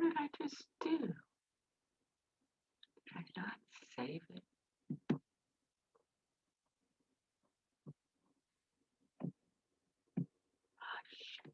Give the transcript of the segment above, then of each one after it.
What did I just do? Did I not save it? Ah, shit.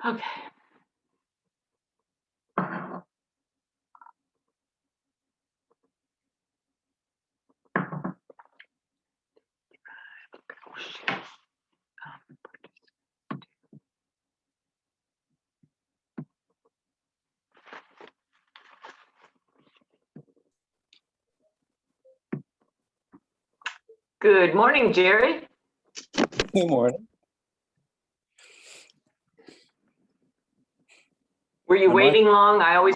Okay. Oh, shit. Good morning, Jerry. Good morning. Were you Am I- waiting long? I always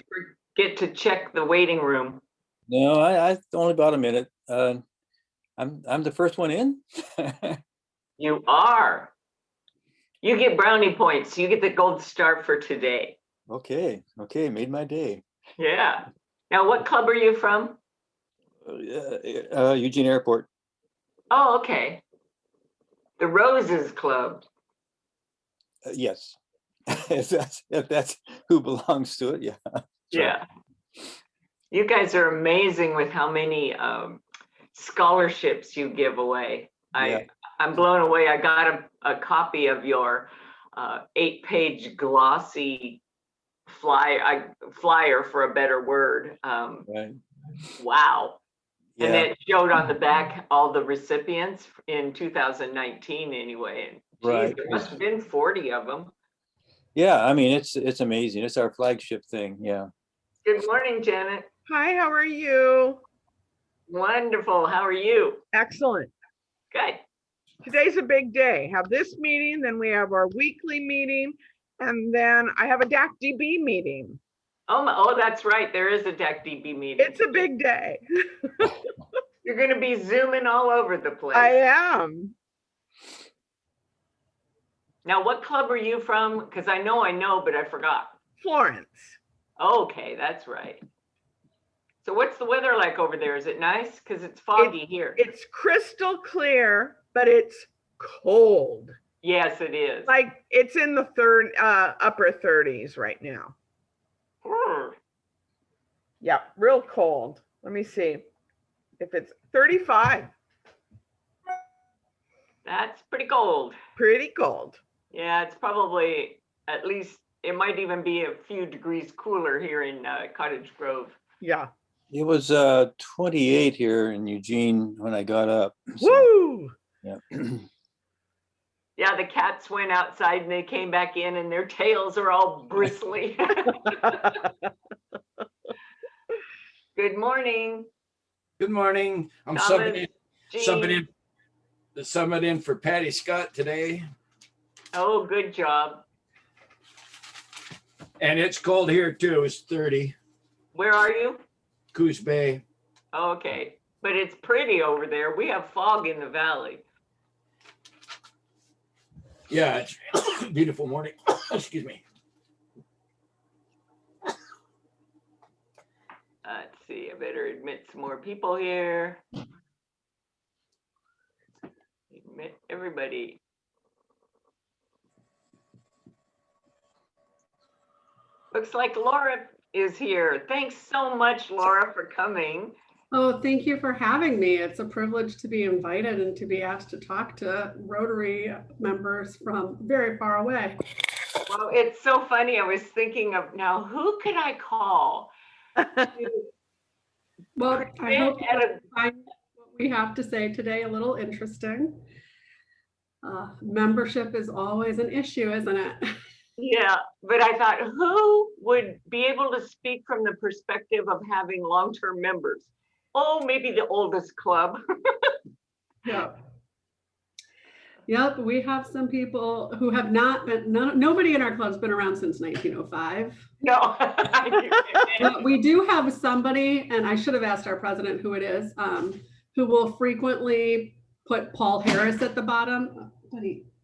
forget to check the waiting room. No, I only about a minute. I'm the first one in. You are. You get brownie points. You get the gold star for today. Okay, made my day. Yeah. Now, what club are you from? Eugene Airport. Oh, okay. The Roses Club. Yes, if that's who belongs to it. Yeah. Yeah. You guys are amazing with how many scholarships you give away. Yeah. I'm blown away. I got a copy of your 8-page glossy flyer, for a better word. Right. Wow. And Yeah. it showed on the back all the recipients in 2019 anyway. And geez, Right. there must have been 40 of them. Yeah, I mean it's amazing. It's our flagship thing. Yeah. Good morning, Janet. Hi, how are you? Wonderful. How are you? Excellent. Good. Today's a big day. Have this meeting, then we have our weekly meeting, and then I have a DAC-DB meeting. Oh, that's right. There is a DAC-DB meeting. It's a big day. You're going to be zooming all over the place. I am. Now, what club are you from? Because I know, but I forgot. Florence. Okay, that's right. So what's the weather like over there? Is it nice? Because it's foggy here. It's crystal clear, but it's cold. Yes, it is. Like it's in the upper 30s right now. Brr. Yeah, real cold. Let me see if it's 35. That's pretty cold. Pretty cold. Yeah, it's probably at least, it might even be a few degrees cooler here in Cottage Grove. Yeah. It was 28 here in Eugene when I got up. So, Woo! yeah. Yeah, the cats went outside and they came back in and their tails are all bristly. Good morning. Good morning. I'm Thomas, Jean. subbing in for Patty Scott today. Oh, good job. And it's cold here too. It's 30. Where are you? Coos Bay. Okay, but it's pretty over there. We have fog in the valley. Yeah, it's a beautiful morning. Excuse me. Let's see, I better admit some more people here. Admit everybody. Looks like Laura is here. Thanks so much, Laura, for coming. Oh, thank you for having me. It's a privilege to be invited and to be asked to talk to Rotary members from very far away. Well, it's so funny. I was thinking of now, who could I call? Well, I hope At a- you find what we have to say today a little interesting. Membership is always an issue, isn't it? Yeah, but I thought, who would be able to speak from the perspective of having long-term members? Oh, maybe the oldest club. Yep. Yep, we have some people who have not been, nobody in our club's been around since 1905. No. But we do have somebody, and I should have asked our president who it is, who will frequently put Paul Harris at the bottom.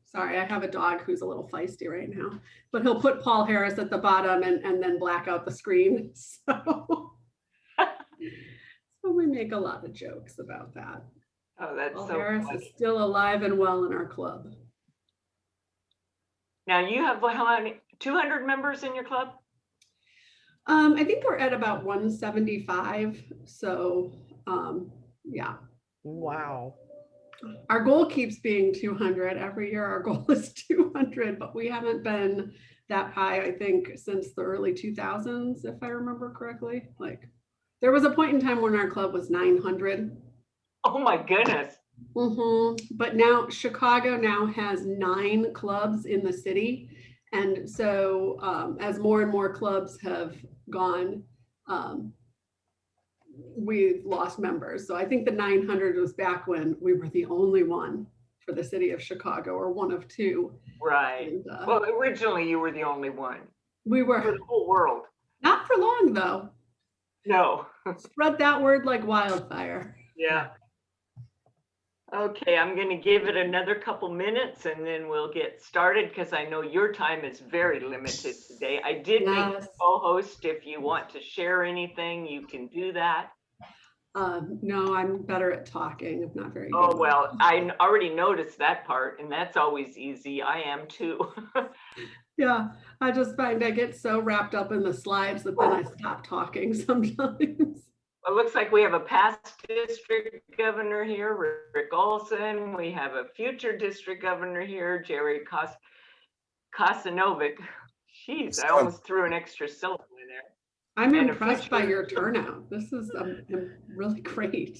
Sorry, I have a dog who's a little feisty right now, but he'll put Paul Harris at the bottom and then black out the screen. So we make a lot of jokes about that. Oh, that's Paul so Harris funny. is still alive and well in our club. Now you have how many, 200 members in your club? I think we're at about 175. So yeah. Wow. Our goal keeps being 200. Every year our goal is 200, but we haven't been that high, I think, since the early 2000s, if I remember correctly. Like there was a point in time when our club was 900. Oh my goodness. But now Chicago now has 9 clubs in the city. And so as more and more clubs have gone, we've lost members. So I think the 900 was back when we were the only one for the city of Chicago, or one of 2. Right. And, Well, originally you were the only one we for were the whole world. not for long though. No. Spread that word like wildfire. Yeah. Okay, I'm going to give it another couple minutes and then we'll get started because I know your time is very limited today. I did make you Yes. co-host. If you want to share anything, you can do that. No, I'm better at talking. I'm not very good. Oh, well, I already noticed that part and that's always easy. I am too. Yeah, I just find I get so wrapped up in the slides that then I stop talking sometimes. It looks like we have a past district governor here, Rick Olson. We have a future district governor here, Jerry Kosanovic. Jeez, I almost threw an extra syllable in there. I'm And a impressed by future- your turnout. This is really great.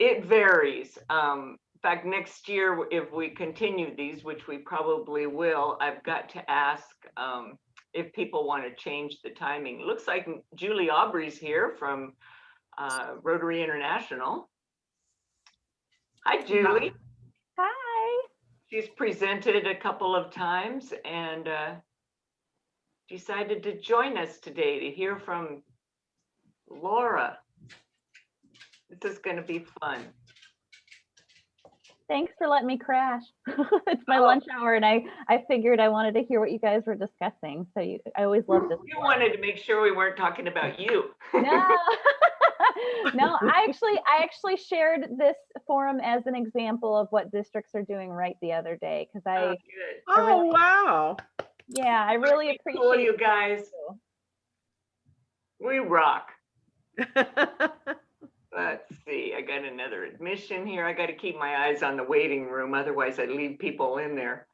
It varies. In fact, next year, if we continue these, which we probably will, I've got to ask if people want to change the timing. It looks like Julie Aubrey's here from Rotary International. Hi, Julie. Hi. She's presented a couple of times and decided to join us today to hear from Laura. This is going to be fun. Thanks for letting me crash. It's my Oh. lunch hour, and I figured I wanted to hear what you guys were discussing. So I always love this. You wanted to make sure we weren't talking about you. No, no, I actually shared this forum as an example of what districts are doing right the other day, because Oh, I good. Oh, wow. yeah, I really appreciate Cool, you guys. you. We rock. Let's see, I got another admission here. I got to keep my eyes on the waiting room, otherwise I leave people in there.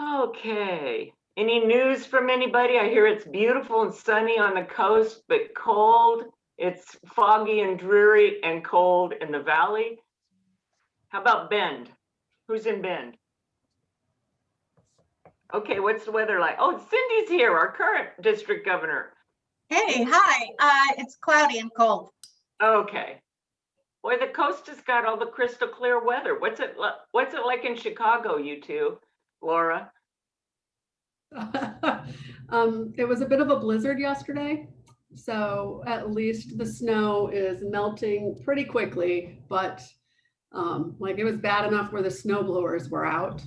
Okay, any news from anybody? I hear it's beautiful and sunny on the coast, but cold. It's foggy and dreary and cold in the valley. How about Bend? Who's in Bend? Okay, what's the weather like? Oh, Cindy's here, our current district governor. Hey, hi. It's cloudy and cold. Okay. Boy, the coast has got all the crystal clear weather. What's it like in Chicago, you two? Laura? It was a bit of a blizzard yesterday, so at least the snow is melting pretty quickly, but like it was bad enough where the snow blowers were out.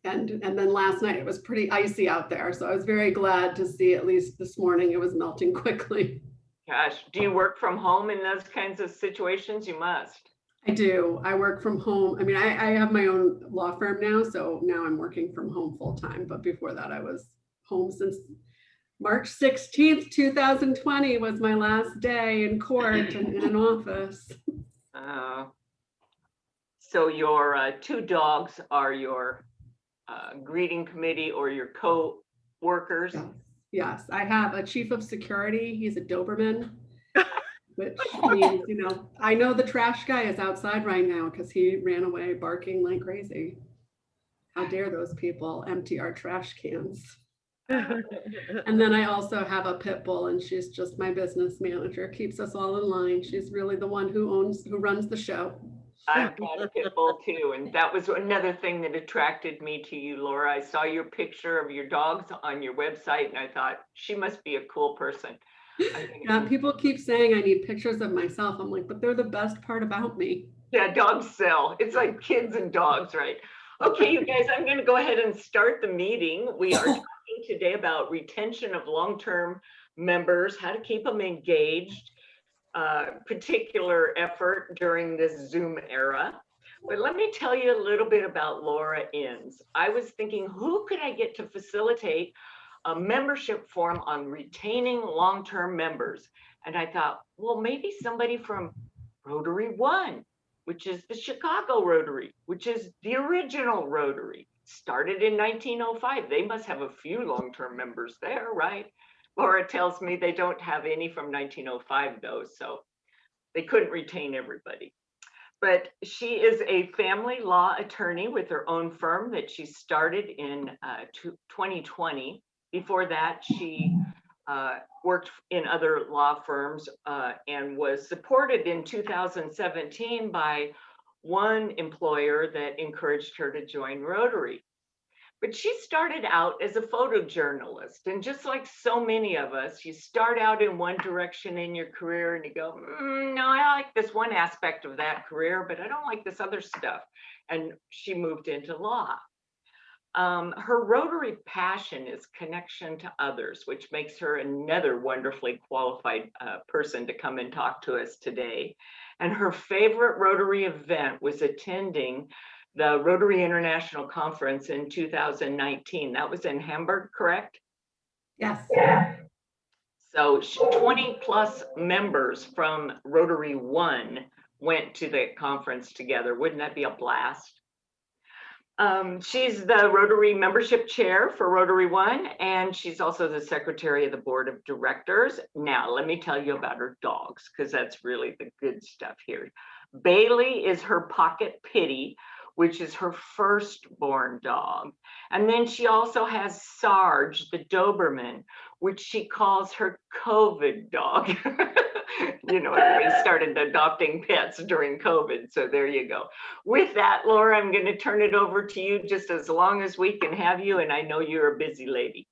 And then last night it was pretty icy out there, so I was very glad to see at least this morning it was melting quickly. Gosh, do you work from home in those kinds of situations? You must. I do. I work from home. I mean, I have my own law firm now, so now I'm working from home full time. But before that, I was home since March 16th, 2020 was my last day in court and in an office. So your two dogs are your greeting committee or your co-workers? Yes, I have a chief of security. He's a Doberman, which means, you know, I know the trash guy is outside right now because he ran away barking like crazy. How dare those people empty our trash cans? And then I also have a pit bull, and she's just my business manager, keeps us all in line. She's really the one who runs the show. I've got a pit bull too, and that was another thing that attracted me to you, Laura. I saw your picture of your dogs on your website, and I thought she must be a cool person. Yeah, people keep saying I need pictures of myself. I'm like, but they're the best part about me. Yeah, dogs sell. It's like kids and dogs, right? Okay, you guys, I'm going to go ahead and start the meeting. We are talking today about retention of long-term members, how to keep them engaged. Particular effort during this Zoom era. But let me tell you a little bit about Laura Inns. I was thinking, who could I get to facilitate a membership forum on retaining long-term members? And I thought, well, maybe somebody from Rotary One, which is the Chicago Rotary, which is the original Rotary, started in 1905. They must have a few long-term members there, right? Laura tells me they don't have any from 1905 though, so they couldn't retain everybody. But she is a family law attorney with her own firm that she started in 2020. Before that, she worked in other law firms and was supported in 2017 by one employer that encouraged her to join Rotary. But she started out as a photojournalist. And just like so many of us, you start out in one direction in your career and you go, no, I like this one aspect of that career, but I don't like this other stuff. And she moved into law. Her Rotary passion is connection to others, which makes her another wonderfully qualified person to come and talk to us today. And her favorite Rotary event was attending the Rotary International Conference in 2019. That was in Hamburg, correct? Yes. So 20 plus members from Rotary One went to the conference together. Wouldn't that be a blast? She's the Rotary membership chair for Rotary One, and she's also the secretary of the board of directors. Now, let me tell you about her dogs, because that's really the good stuff here. Bailey is her pocket pitty, which is her firstborn dog. And then she also has Sarge, the Doberman, which she calls her COVID dog. You know, everybody started adopting pets during COVID, so there you go. With that, Laura, I'm going to turn it over to you just as long as we can have you, and I know you're a busy lady.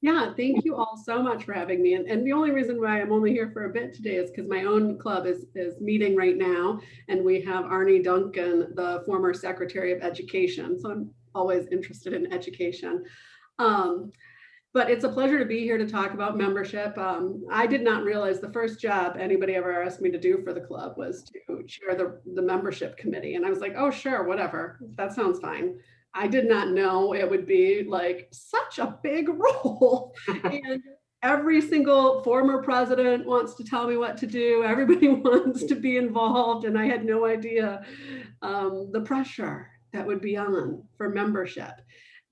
Yeah, thank you all so much for having me. And the only reason why I'm only here for a bit today is because my own club is meeting right now. And we have Arnie Duncan, the former Secretary of Education. So I'm always interested in education. But it's a pleasure to be here to talk about membership. I did not realize the first job anybody ever asked me to do for the club was to chair the membership committee. And I was like, oh, sure, whatever. That sounds fine. I did not know it would be like such a big role. And every single former president wants to tell me what to do. Everybody wants to be involved. And I had no idea the pressure that would be on for membership.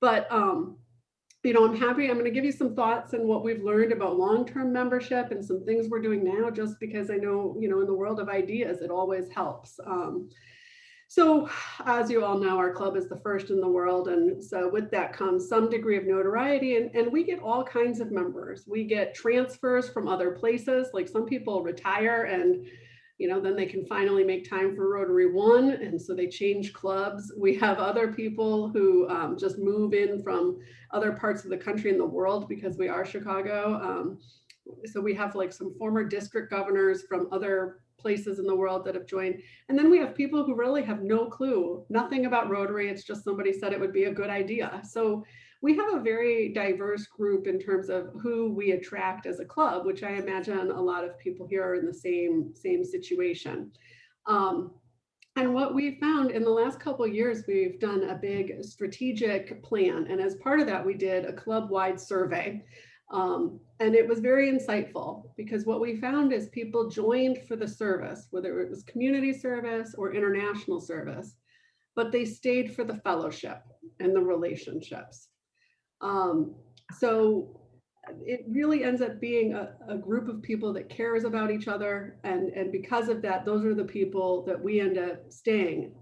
But, you know, I'm happy. I'm going to give you some thoughts on what we've learned about long-term membership and some things we're doing now, just because I know, you know, in the world of ideas, it always helps. So as you all know, our club is the first in the world. And so with that comes some degree of notoriety, and we get all kinds of members. We get transfers from other places, like some people retire and, you know, then they can finally make time for Rotary One. And so they change clubs. We have other people who just move in from other parts of the country and the world because we are Chicago. So we have like some former district governors from other places in the world that have joined. And then we have people who really have no clue, nothing about Rotary. It's just somebody said it would be a good idea. So we have a very diverse group in terms of who we attract as a club, which I imagine a lot of people here are in the same situation. And what we found in the last couple of years, we've done a big strategic plan. And as part of that, we did a club-wide survey. And it was very insightful because what we found is people joined for the service, whether it was community service or international service, but they stayed for the fellowship and the relationships. So it really ends up being a group of people that cares about each other. And because of that, those are the people that we end up staying.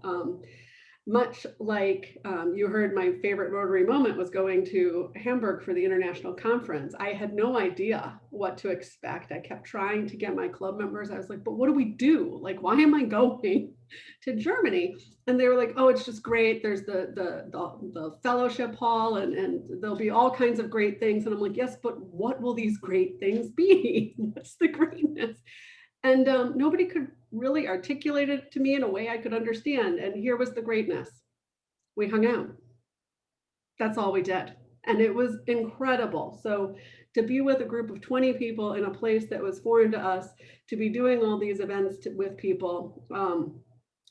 Much like you heard, my favorite Rotary moment was going to Hamburg for the international conference. I had no idea what to expect. I kept trying to get my club members. I was like, but what do we do? Like, why am I going to Germany? And they were like, oh, it's just great. There's the fellowship hall and there'll be all kinds of great things. And I'm like, yes, but what will these great things be? What's the greatness? And nobody could really articulate it to me in a way I could understand. And here was the greatness. We hung out. That's all we did. And it was incredible. So to be with a group of 20 people in a place that was foreign to us, to be doing all these events with people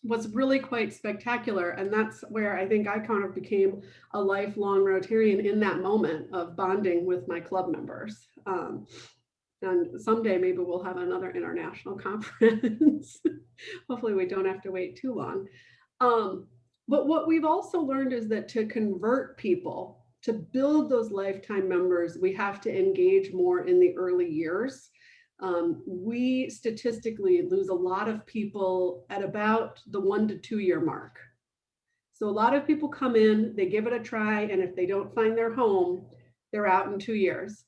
was really quite spectacular. And that's where I think I kind of became a lifelong Rotarian in that moment of bonding with my club members. And someday maybe we'll have another international conference. Hopefully we don't have to wait too long. But what we've also learned is that to convert people, to build those lifetime members, we have to engage more in the early years. We statistically lose a lot of people at about the 1 to 2 year mark. So a lot of people come in, they give it a try, and if they don't find their home, they're out in 2 years.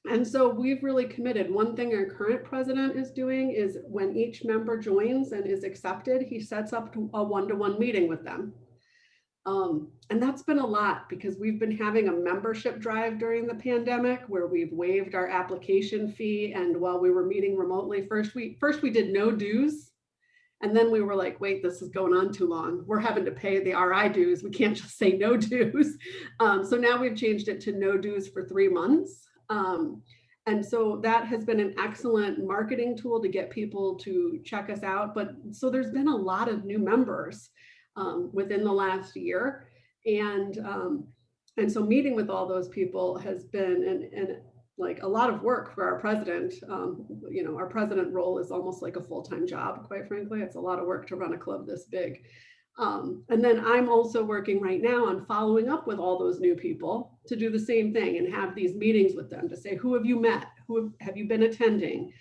And so we've really committed. One thing our current president is doing is when each member joins and is accepted, he sets up a one-to-one meeting with them. And that's been a lot because we've been having a membership drive during the pandemic where we've waived our application fee. And while we were meeting remotely, first we did no dues. And then we were like, wait, this is going on too long. We're having to pay the RI dues. We can't just say no dues. So now we've changed it to no dues for 3 months. And so that has been an excellent marketing tool to get people to check us out. But so there's been a lot of new members within the last year. And so meeting with all those people has been like a lot of work for our president. You know, our president role is almost like a full-time job, quite frankly. It's a lot of work to run a club this big. And then I'm also working right now on following up with all those new people to do the same thing and have these meetings with them to say, who have you met? Who have you been attending?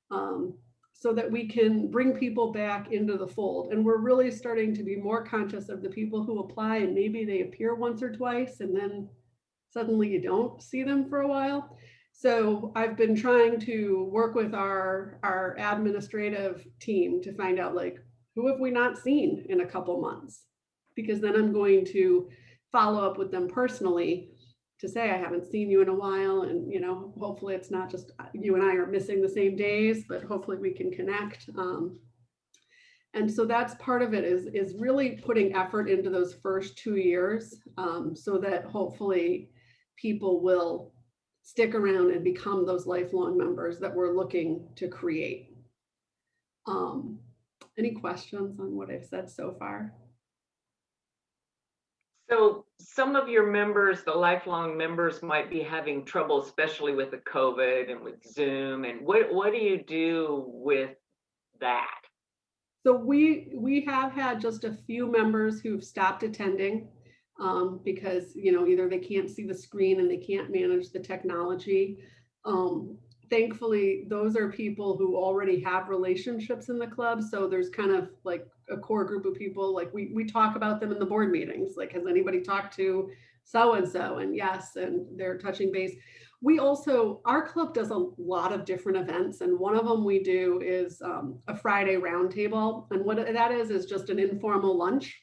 So that we can bring people back into the fold. And we're really starting to be more conscious of the people who apply and maybe they appear once or twice and then suddenly you don't see them for a while. So I've been trying to work with our administrative team to find out, like, who have we not seen in a couple months? Because then I'm going to follow up with them personally to say, I haven't seen you in a while, and, you know, hopefully it's not just you and I are missing the same days, but hopefully we can connect. And so that's part of it, is really putting effort into those first 2 years, so that hopefully people will stick around and become those lifelong members that we're looking to create. Any questions on what I've said so far? So some of your members, the lifelong members, might be having trouble, especially with the COVID and with Zoom. And what do you do with that? So we have had just a few members who've stopped attending because, you know, either they can't see the screen and they can't manage the technology. Thankfully, those are people who already have relationships in the club. So there's kind of like a core group of people, like we talk about them in the board meetings, like, has anybody talked to so-and-so? And yes, and they're touching base. We also, our club does a lot of different events, and one of them we do is a Friday roundtable. And what that is just an informal lunch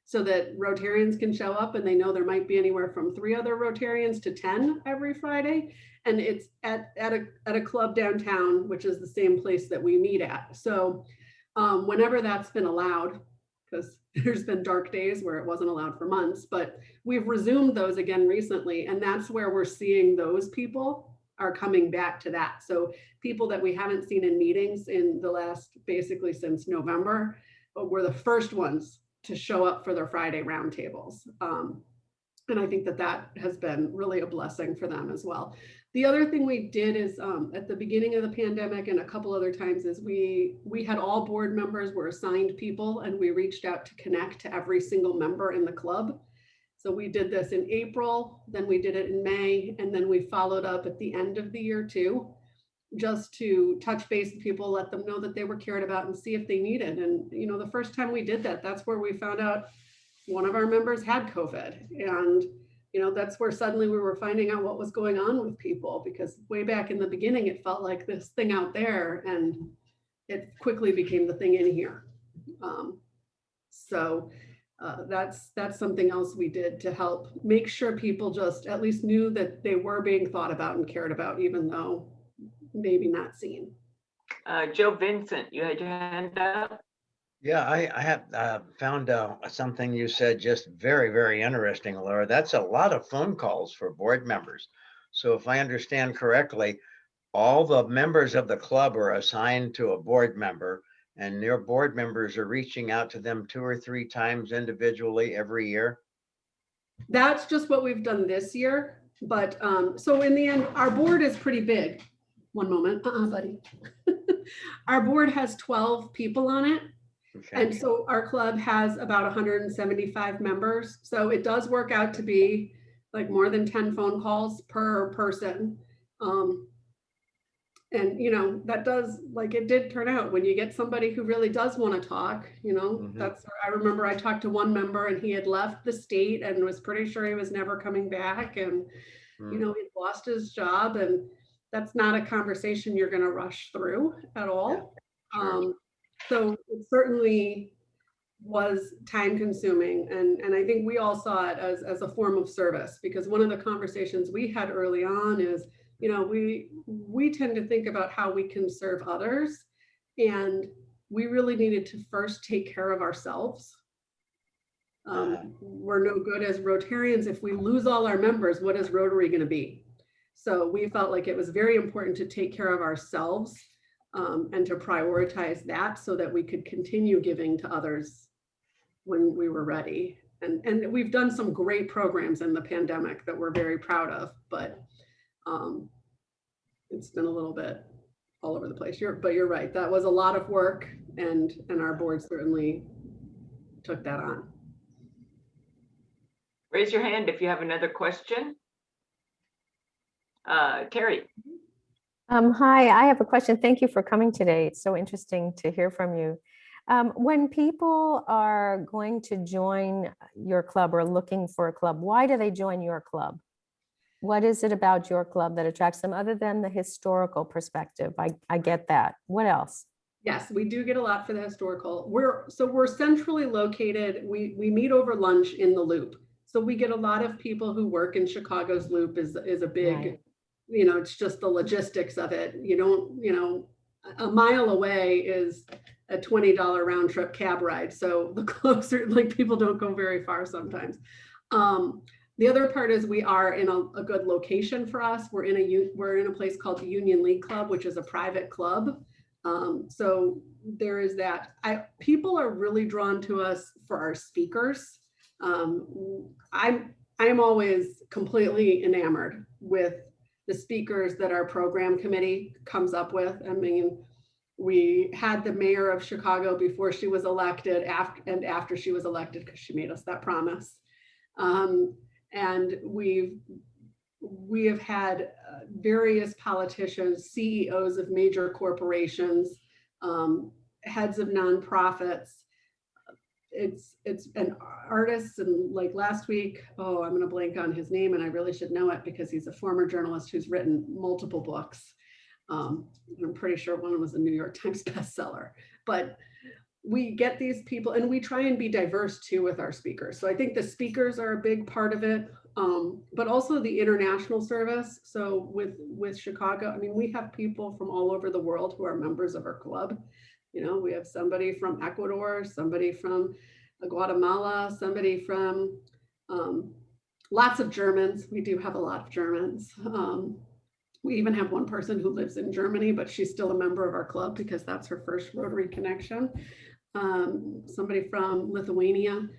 so that Rotarians can show up, and they know there might be anywhere from 3 other Rotarians to 10 every Friday. And it's at a club downtown, which is the same place that we meet at. So whenever that's been allowed, because there's been dark days where it wasn't allowed for months, but we've resumed those again recently. And that's where we're seeing those people are coming back to that. So people that we haven't seen in meetings in the last, basically since November, but were the first ones to show up for their Friday roundtables. And I think that that has been really a blessing for them as well. The other thing we did is at the beginning of the pandemic and a couple other times is we had all board members were assigned people, and we reached out to connect to every single member in the club. So we did this in April, then we did it in May, and then we followed up at the end of the year too, just to touch base with people, let them know that they were cared about and see if they needed. And, you know, the first time we did that, that's where we found out one of our members had COVID. And, you know, that's where suddenly we were finding out what was going on with people, because way back in the beginning, it felt like this thing out there, and it quickly became the thing in here. That's something else we did to help make sure people just at least knew that they were being thought about and cared about, even though maybe not seen. Joe Vincent, you had your hand up? Yeah, I have found something you said just very, very interesting, Laura. That's a lot of phone calls for board members. So if I understand correctly, all the members of the club are assigned to a board member, and their board members are reaching out to them 2 or 3 times individually every year. That's just what we've done this year. But so in the end, our board is pretty big. One moment, buddy. Our board has 12 people on it. Okay. And so our club has about 175 members. So it does work out to be like more than 10 phone calls per person. And, you know, that does, like, it did turn out when you get somebody who really does want to talk, you know, Mhm. I remember I talked to one member and he had left the state and was pretty sure he was never coming back. And, you know, he lost his job, and that's not a conversation you're going to rush through at all. Sure. So it certainly was time consuming. And I think we all saw it as a form of service, because one of the conversations we had early on is, you know, we tend to think about how we can serve others. And we really needed to first take care of ourselves. We're no good as Rotarians. If we lose all our members, what is Rotary going to be? So we felt like it was very important to take care of ourselves and to prioritize that so that we could continue giving to others when we were ready. And we've done some great programs in the pandemic that we're very proud of, but it's been a little bit all over the place. But you're right, that was a lot of work, and our board certainly took that on. Raise your hand if you have another question. Terry. Hi, I have a question. Thank you for coming today. It's so interesting to hear from you. When people are going to join your club or looking for a club, why do they join your club? What is it about your club that attracts them, other than the historical perspective? I get that. What else? Yes, we do get a lot for the historical. We're centrally located. We meet over lunch in the Loop. So we get a lot of people who work in Chicago's Loop is a big, Right. you know, it's just the logistics of it. You don't, you know, a mile away is a $20 round trip cab ride. So the closer, like people don't go very far sometimes. The other part is we are in a good location for us. We're in a place called the Union League Club, which is a private club. So there is that. People are really drawn to us for our speakers. I'm always completely enamored with the speakers that our program committee comes up with. I mean, we had the mayor of Chicago before she was elected, after she was elected, because she made us that promise. And we have had various politicians, CEOs of major corporations, heads of nonprofits. It's an artist, and like last week, oh, I'm gonna blank on his name, and I really should know it because he's a former journalist who's written multiple books. I'm pretty sure one was a New York Times bestseller. But we get these people, and we try and be diverse too with our speakers. So I think the speakers are a big part of it, but also the international service. So with Chicago, I mean, we have people from all over the world who are members of our club. You know, we have somebody from Ecuador, somebody from Guatemala, somebody from lots of Germans. We do have a lot of Germans. We even have one person who lives in Germany, but she's still a member of our club because that's her first Rotary connection. Somebody from Lithuania.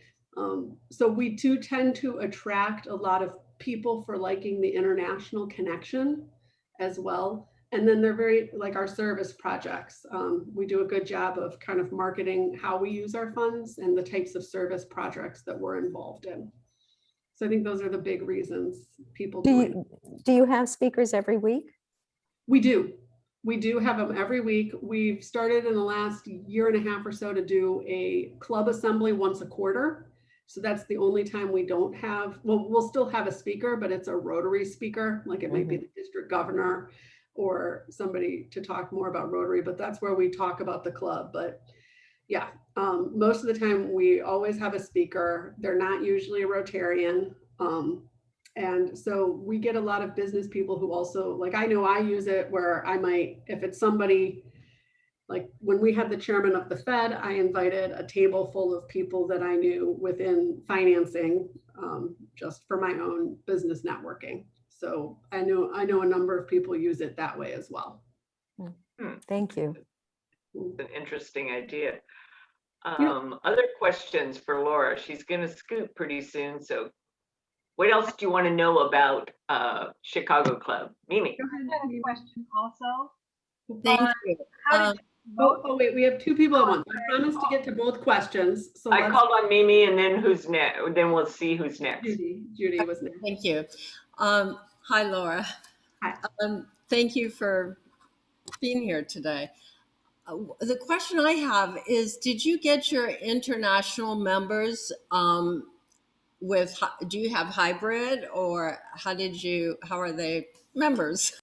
So we do tend to attract a lot of people for liking the international connection as well. And then they're very, like our service projects. We do a good job of kind of marketing how we use our funds and the types of service projects that we're involved in. So I think those are the big reasons people join. Do you have speakers every week? We do. We do have them every week. We've started in the last year and a half or so to do a club assembly once a quarter. So that's the only time we don't have, well, we'll still have a speaker, but it's a Rotary speaker, like it might be the district governor or somebody to talk more about Rotary, but that's where we talk about the club. But yeah, most of the time we always have a speaker. They're not usually a Rotarian. And so we get a lot of business people who also, like, I know I use it where I might, if it's somebody, like when we had the chairman of the Fed, I invited a table full of people that I knew within financing, just for my own business networking. So I know a number of people use it that way as well. Thank you. It's an interesting idea. Other questions for Laura? She's going to scoot pretty soon. So what else do you want to know about Chicago Club? Mimi. I have a question also. Thank you. How did Oh, wait, we have two people at once. I promised to get to both questions. So I called on Mimi, and then who's next? Then we'll see who's next. Judy was next. Thank you. Hi, Laura. Hi. Thank you for being here today. The question I have is, did you get your international members do you have hybrid, or how are they members?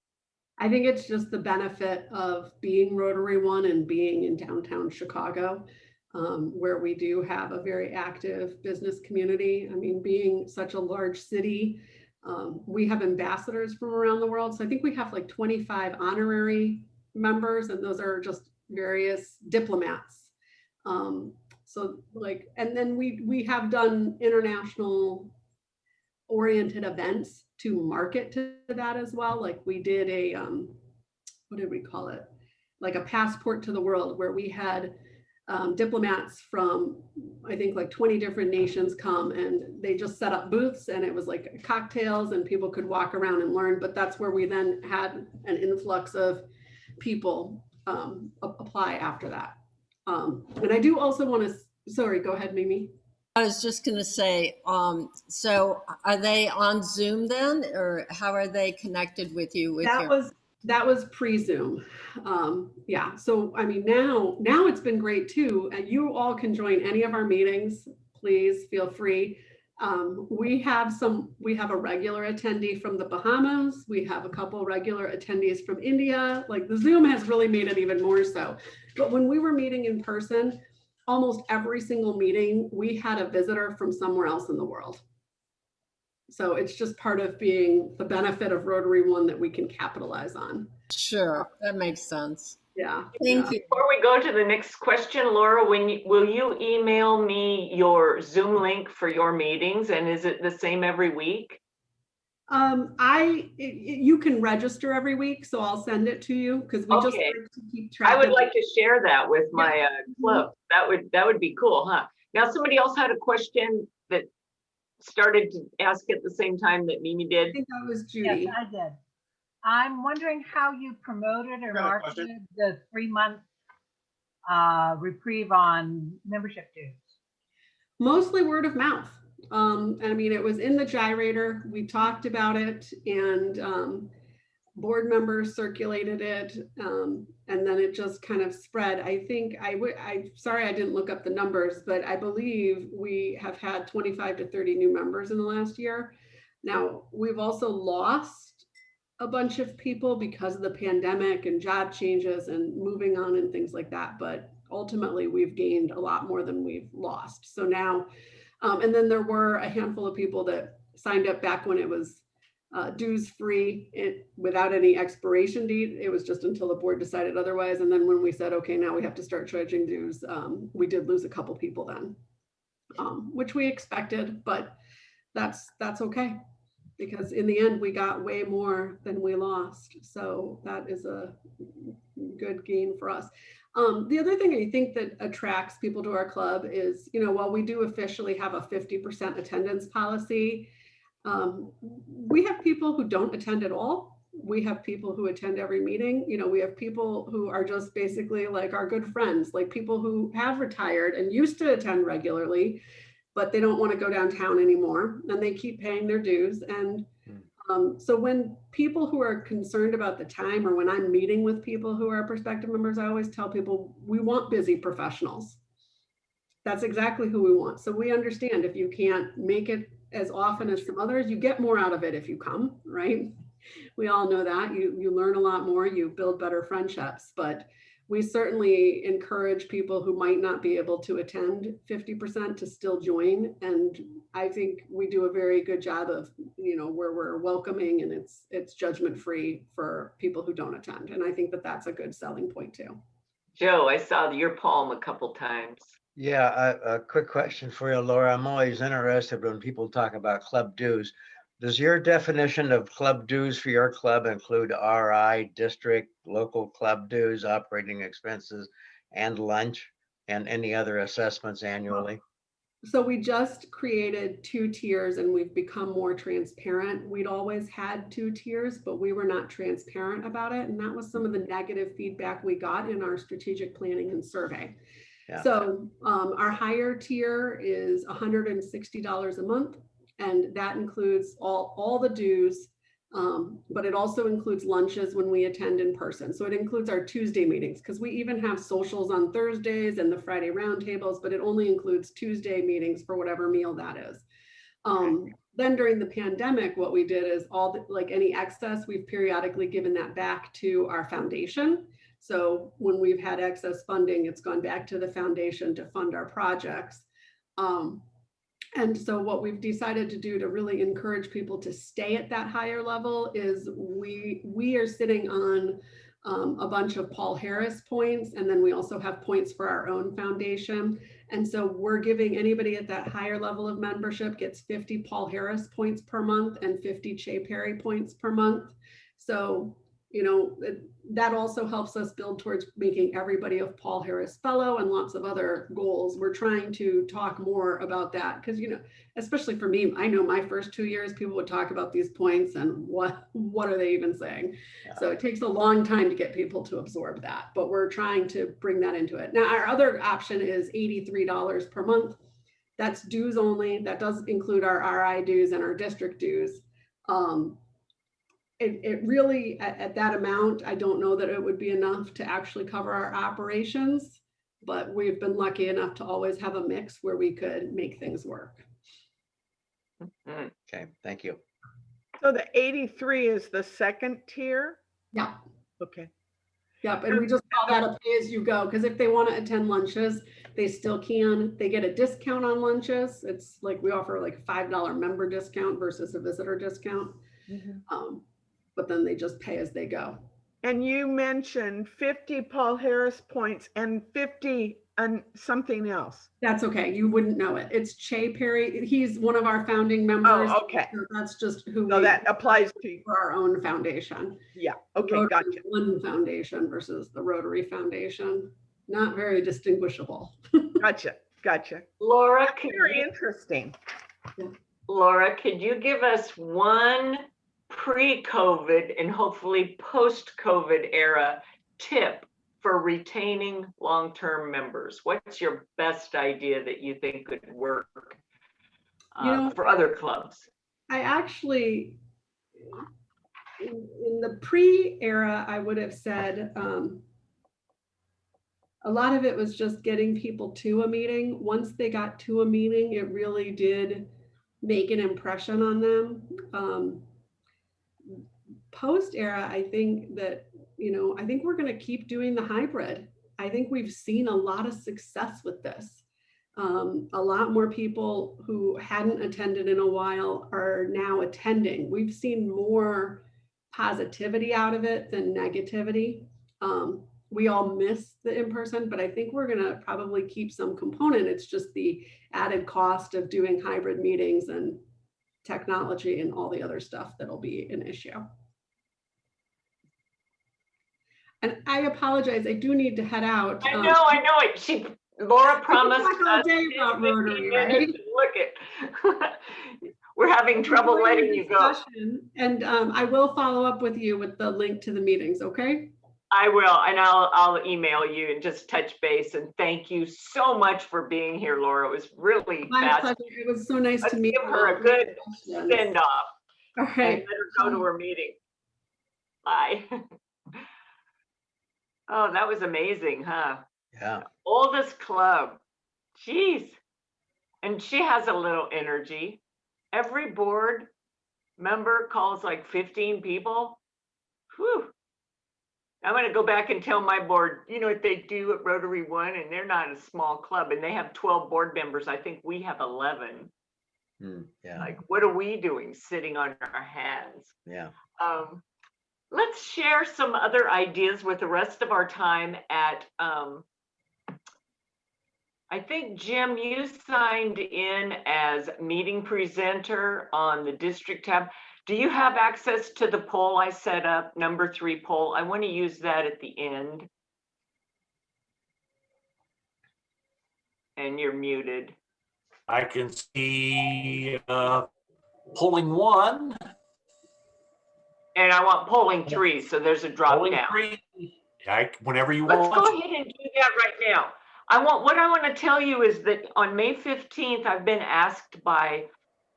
I think it's just the benefit of being Rotary One and being in downtown Chicago, where we do have a very active business community. I mean, being such a large city, we have ambassadors from around the world. So I think we have like 25 honorary members, and those are just various diplomats. So like, and then we have done international oriented events to market to that as well. Like we did a, what did we call it? Like a passport to the world, where we had diplomats from, I think like 20 different nations come, and they just set up booths, and it was like cocktails and people could walk around and learn. But that's where we then had an influx of people apply after that. And I do also want to, sorry, go ahead, Mimi. I was just going to say, so are they on Zoom then, or how are they connected with you? That was pre-Zoom. Yeah. So, I mean, now it's been great too. And you all can join any of our meetings. Please feel free. We have a regular attendee from the Bahamas. We have a couple regular attendees from India. Like the Zoom has really made it even more so. But when we were meeting in person, almost every single meeting, we had a visitor from somewhere else in the world. So it's just part of being the benefit of Rotary One that we can capitalize on. Sure, that makes sense. Yeah. Thank you. Before we go to the next question, Laura, will you email me your Zoom link for your meetings, and is it the same every week? You can register every week, so I'll send it to you because we just Okay. like to keep track. I would of like to share that with my Mm-hmm. club. That would be cool, huh? Now, somebody else had a question that started to ask at the same time that Mimi I did. think that was Yes, Judy. I did. I'm wondering how you promoted or Got a question? marketed the 3-month reprieve on membership dues. Mostly word of mouth. I mean, it was in the gyrator. We talked about it, and board members circulated it, and then it just kind of spread. I think I'm sorry I didn't look up the numbers, but I believe we have had 25 to 30 new members in the last year. Now, we've also lost a bunch of people because of the pandemic and job changes and moving on and things like that. But ultimately, we've gained a lot more than we've lost. So now, and then there were a handful of people that signed up back when it was dues free without any expiration date. It was just until the board decided otherwise. And then when we said, okay, now we have to start charging dues, we did lose a couple people then, which we expected, but that's okay. Because in the end, we got way more than we lost. So that is a good gain for us. The other thing I think that attracts people to our club is, while we do officially have a 50% attendance policy, we have people who don't attend at all. We have people who attend every meeting. We have people who are just basically like our good friends, like people who have retired and used to attend regularly, but they don't want to go downtown anymore, and they keep paying their dues. And so when people who are concerned about the time, or when I'm meeting with people who are prospective members, I always tell people, we want busy professionals. That's exactly who we want. So we understand if you can't make it as often as some others, you get more out of it if you come, right? We all know that. You learn a lot more, you build better friendships, but we certainly encourage people who might not be able to attend 50% to still join. And I think we do a very good job of, where we're welcoming and it's judgment free for people who don't attend. And I think that that's a good selling point too. Joe, I saw your palm a couple times. Yeah, a quick question for you, Laura. I'm always interested when people talk about club dues. Does your definition of club dues for your club include RI, district, local club dues, operating expenses, and lunch, and any other assessments annually? So we just created 2 tiers and we've become more transparent. We'd always had 2 tiers, but we were not transparent about it. And that was some of the negative feedback we got in our strategic planning and survey. Yeah. So our higher tier is $160 a month. And that includes all the dues, but it also includes lunches when we attend in person. So it includes our Tuesday meetings, because we even have socials on Thursdays and the Friday roundtables, but it only includes Tuesday meetings for whatever meal that is. Then during the pandemic, what we did is any excess, we've periodically given that back to our foundation. So when we've had excess funding, it's gone back to the foundation to fund our projects. And so what we've decided to do to really encourage people to stay at that higher level is we are sitting on a bunch of Paul Harris points, and then we also have points for our own foundation. And so we're giving anybody at that higher level of membership gets 50 Paul Harris points per month and 50 Che Perry points per month. So, that also helps us build towards making everybody a Paul Harris Fellow and lots of other goals. We're trying to talk more about that because, especially for me, I know my first 2 years, people would talk about these points and what are they even saying? Yeah. So it takes a long time to get people to absorb that, but we're trying to bring that into it. Now, our other option is $83 per month. That's dues only. That does include our RI dues and our district dues. It really, at that amount, I don't know that it would be enough to actually cover our operations, but we've been lucky enough to always have a mix where we could make things work. Okay, thank you. So the 83 is the second tier? Yeah. Okay. Yep, and we just call that a pay as you go, because if they want to attend lunches, they still can. They get a discount on lunches. It's like we offer like $5 member discount versus a visitor discount. But then they just pay as they go. And you mentioned 50 Paul Harris points and 50 and something else. That's okay. You wouldn't know it. It's Che Perry. He's one of our founding members. Oh, okay. So that's just who So we that applies to, for our own foundation. yeah, okay, Rotary gotcha. One Foundation versus the Rotary Foundation. Not very distinguishable. Gotcha. Laura, could Very you, interesting. Laura, could you give us one pre-COVID and hopefully post-COVID era tip for retaining long-term members? What's your best idea that you think could work for other clubs? I actually, in the pre-era, I would have said a lot of it was just getting people to a meeting. Once they got to a meeting, it really did make an impression on them. Post-era, I think that, I think we're going to keep doing the hybrid. I think we've seen a lot of success with this. A lot more people who hadn't attended in a while are now attending. We've seen more positivity out of it than negativity. We all miss the in-person, but I think we're going to probably keep some component. It's just the added cost of doing hybrid meetings and technology and all the other stuff that'll be an issue. And I apologize, I do need to head out. I know it. Laura promised talk all us day 10, about 15 Rotary, minutes. right? Look we're having trouble Enjoy the letting you go. discussion, and I will follow up with you with the link to the meetings, okay? I will, and I'll email you and just touch base. And thank you so much for being here, Laura. It was really My fast. pleasure. It was so nice Let's to meet give you. her a good send off. All And right. let her go to her meeting. Bye. Oh, that was amazing, huh? Yeah. Oldest club. Jeez. And she has a little energy. Every board member calls like 15 people. Whew. I'm going to go back and tell my board, you know what they do at Rotary One, and they're not a small club, and they have 12 board members. I think we have 11. Yeah. Like, what are we doing sitting on our hands? Yeah. Let's share some other ideas with the rest of our time at, I think, Jim, you signed in as meeting presenter on the district tab. Do you have access to the poll I set up, number 3 poll? I want to use that at the end. And you're muted. I can see polling 1. And I want polling 3, so there's a drop Polling down. 3. Whenever you Let's want. go ahead and do that right now. What I want to tell you is that on May 15th, I've been asked by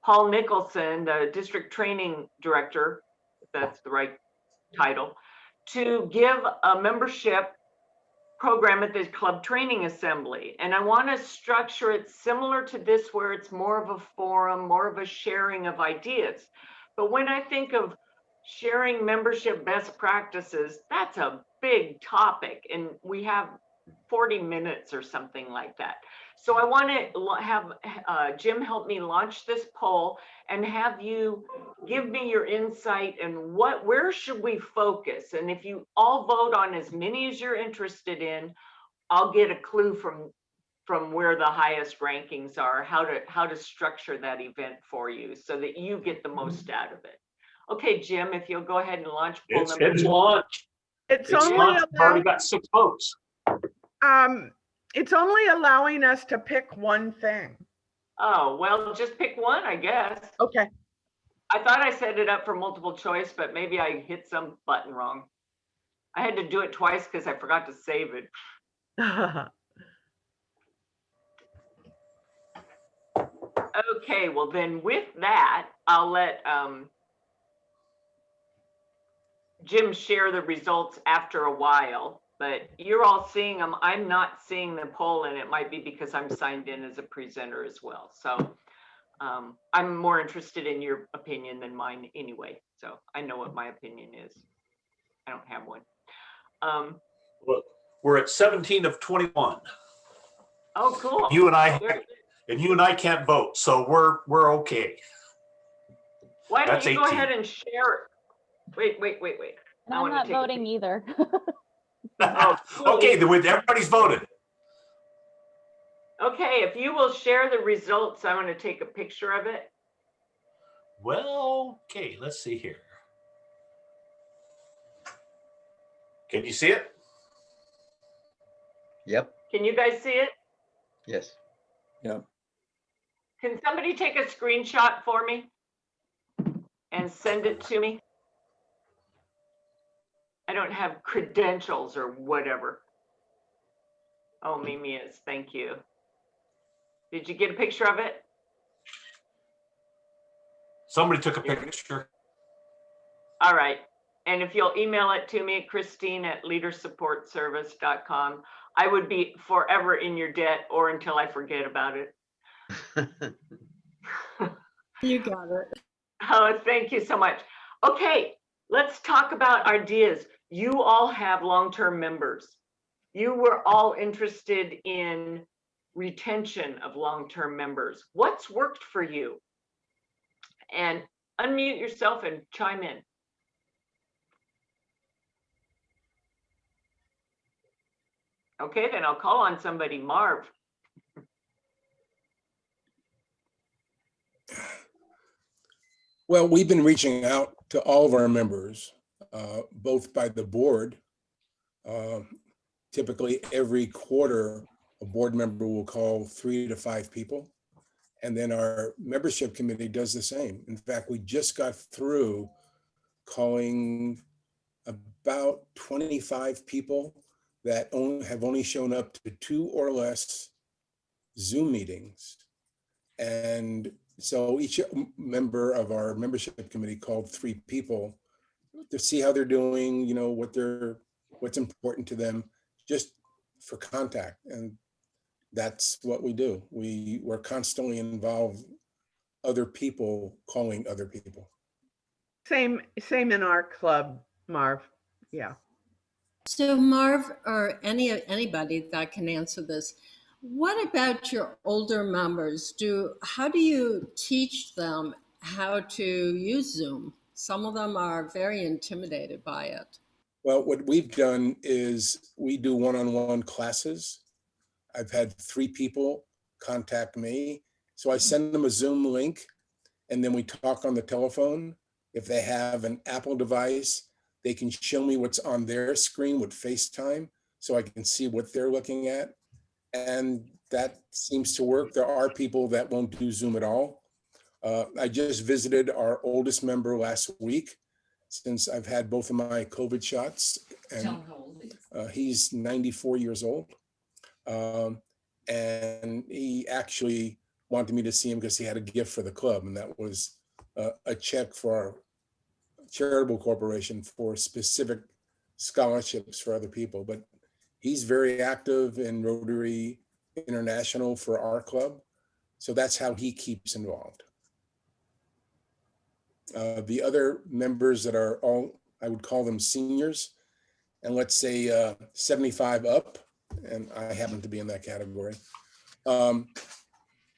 Paul Nicholson, the district training director, if that's the right title, to give a membership program at the club training assembly. And I want to structure it similar to this, where it's more of a forum, more of a sharing of ideas. But when I think of sharing membership best practices, that's a big topic, and we have 40 minutes or something like that. So I want to have Jim help me launch this poll and have you give me your insight and where should we focus? And if you all vote on as many as you're interested in, I'll get a clue from where the highest rankings are, how to structure that event for you so that you get the most out of it. Okay, Jim, if you'll go ahead and launch poll number It's 2. launched. It's It's only launched. I've already got 6 votes. it's only allowing us to pick one thing. Oh, well, just pick one, I guess. Okay. I thought I set it up for multiple choice, but maybe I hit some button wrong. I had to do it twice because I forgot to save it. Okay, well then with that, I'll let Jim share the results after a while, but you're all seeing them. I'm not seeing the poll, and it might be because I'm signed in as a presenter as well. So I'm more interested in your opinion than mine anyway. So I know what my opinion is. I don't have one. Look, we're at 17 of 21. Oh, cool. You and I, There- and you and I can't vote, so we're okay. Why don't That's you go 18. ahead and share? Wait. And I I'm wanna not take a voting either. Okay, then everybody's voted. Okay, if you will share the results, I want to take a picture of it. Well, okay, let's see here. Can you see it? Yep, Can you guys see it? yes. Can somebody take a screenshot for me and send it to me? I don't have credentials or whatever. Oh, Mimi is, thank you. Did you get a picture of it? Somebody took a picture. All right. And if you'll email it to me, Christine@leadersupportservice.com, I would be forever in your debt or until I forget about it. You got it. Oh, thank you so much. Okay, let's talk about ideas. You all have long-term members. You were all interested in retention of long-term members. What's worked for you? And unmute yourself and chime in. Okay, then I'll call on somebody. Marv. Well, we've been reaching out to all of our members, both by the board. Typically, every quarter, a board member will call 3 to 5 people. And then our membership committee does the same. In fact, we just got through calling about 25 people that have only shown up to 2 or less Zoom meetings. And so each member of our membership committee called 3 people to see how they're doing, you know, what's important to them, just for contact. And that's what we do. We're constantly involved, other people calling other people. Same in our club, Marv. Yeah. So Marv, or anybody that can answer this, what about your older members? How do you teach them how to use Zoom? Some of them are very intimidated by it. Well, what we've done is we do one-on-one classes. I've had 3 people contact me. So I send them a Zoom link and then we talk on the telephone. If they have an Apple device, they can show me what's on their screen with FaceTime so I can see what they're looking at. And that seems to work. There are people that won't do Zoom at all. I just visited our oldest member last week since I've had both of my COVID shots. And he's 94 years old. And he actually wanted me to see him because he had a gift for the club. And that was a check for our charitable corporation for specific scholarships for other people. But he's very active in Rotary International for our club. So that's how he keeps involved. The other members that are all, I would call them seniors, and let's say 75 up, and I happen to be in that category.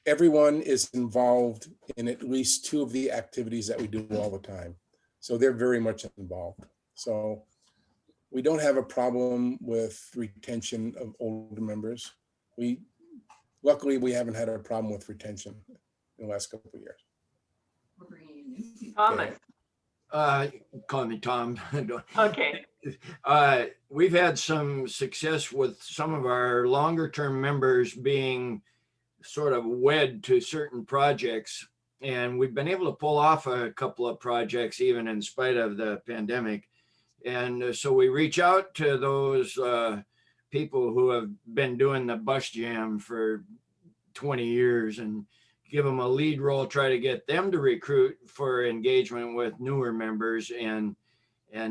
Everyone is involved in at least 2 of the activities that we do all the time. So they're very much involved. So we don't have a problem with retention of older members. Luckily, we haven't had a problem with retention in the last couple of years. Thomas. Call me Tom. Okay. We've had some success with some of our longer term members being sort of wed to certain projects. And we've been able to pull off a couple of projects even in spite of the pandemic. And so we reach out to those people who have been doing the bus jam for 20 years and give them a lead role, try to get them to recruit for engagement with newer members and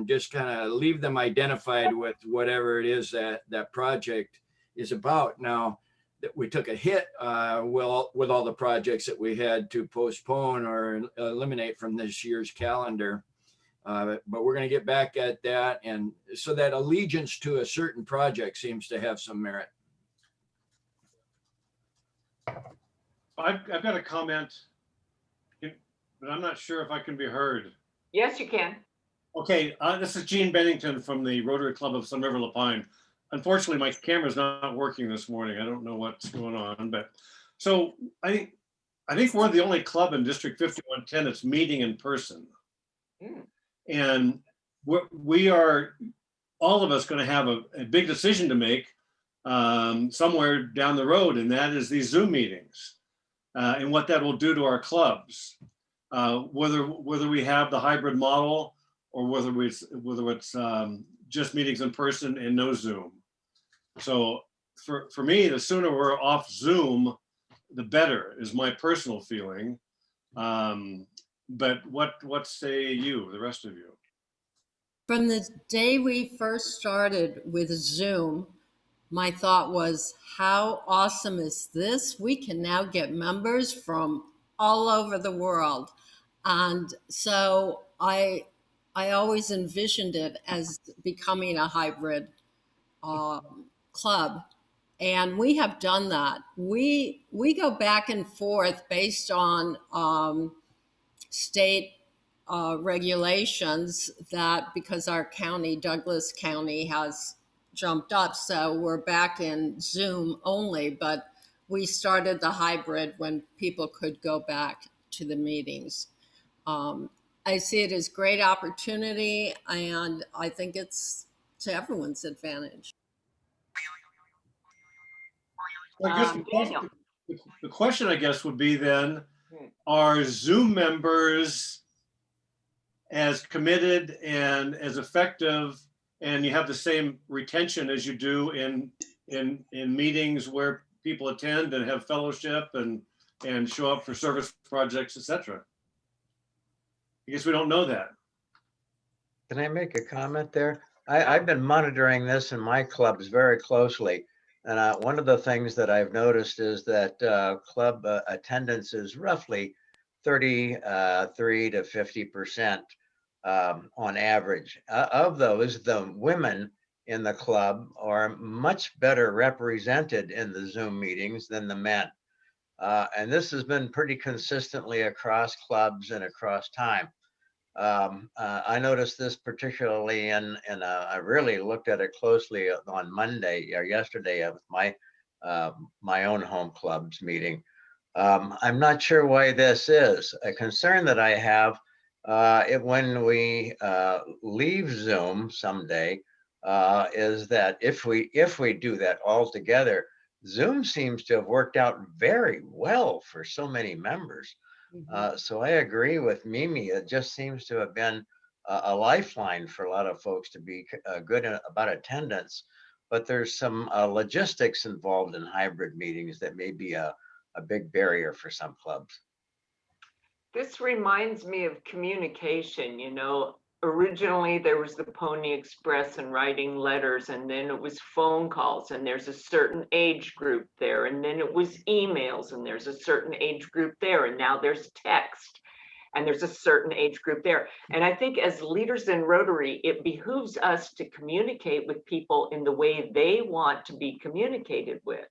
just kind of leave them identified with whatever it is that project is about. Now, that we took a hit with all the projects that we had to postpone or eliminate from this year's calendar. But we're going to get back at that. And so that allegiance to a certain project seems to have some merit. I've got a comment, but I'm not sure if I can be heard. Yes, you can. Okay, this is Gene Bennington from the Rotary Club of Sun River La Pine. Unfortunately, my camera's not working this morning. I don't know what's going on, but so I think we're the only club in District 5110 that's meeting in person. And we are, all of us, going to have a big decision to make somewhere down the road, and that is these Zoom meetings and what that will do to our clubs. Whether we have the hybrid model or whether it's just meetings in person and no Zoom. So for me, the sooner we're off Zoom, the better, is my personal feeling. But what say you, the rest of you? From the day we first started with Zoom, my thought was, how awesome is this? We can now get members from all over the world. And so I always envisioned it as becoming a hybrid club. And we have done that. We go back and forth based on state regulations, that because our county, Douglas County, has jumped up, so we're back in Zoom only, but we started the hybrid when people could go back to the meetings. I see it as great opportunity, and I think it's to everyone's advantage. I guess the question, I guess, would be then, are Zoom members as committed and as effective, and you have the same retention as you do in meetings where people attend and have fellowship and show up for service projects, etc.? I guess we don't know that. Can I make a comment there? I've been monitoring this in my clubs very closely. And one of the things that I've noticed is that club attendance is roughly 33 to 50% on average. Of those, the women in the club are much better represented in the Zoom meetings than the men. And this has been pretty consistently across clubs and across time. I noticed this particularly I really looked at it closely on Monday or yesterday with my own home club's meeting. I'm not sure why this is. A concern that I have when we leave Zoom someday is that if we do that all together, Zoom seems to have worked out very well for so many members. So I agree with Mimi. It just seems to have been a lifeline for a lot of folks to be good about attendance. But there's some logistics involved in hybrid meetings that may be a big barrier for some clubs. This reminds me of communication. Originally there was the Pony Express and writing letters, and then it was phone calls, and there's a certain age group there, and then it was emails, and there's a certain age group there, and now there's text, and there's a certain age group there. And I think as leaders in Rotary, it behooves us to communicate with people in the way they want to be communicated with.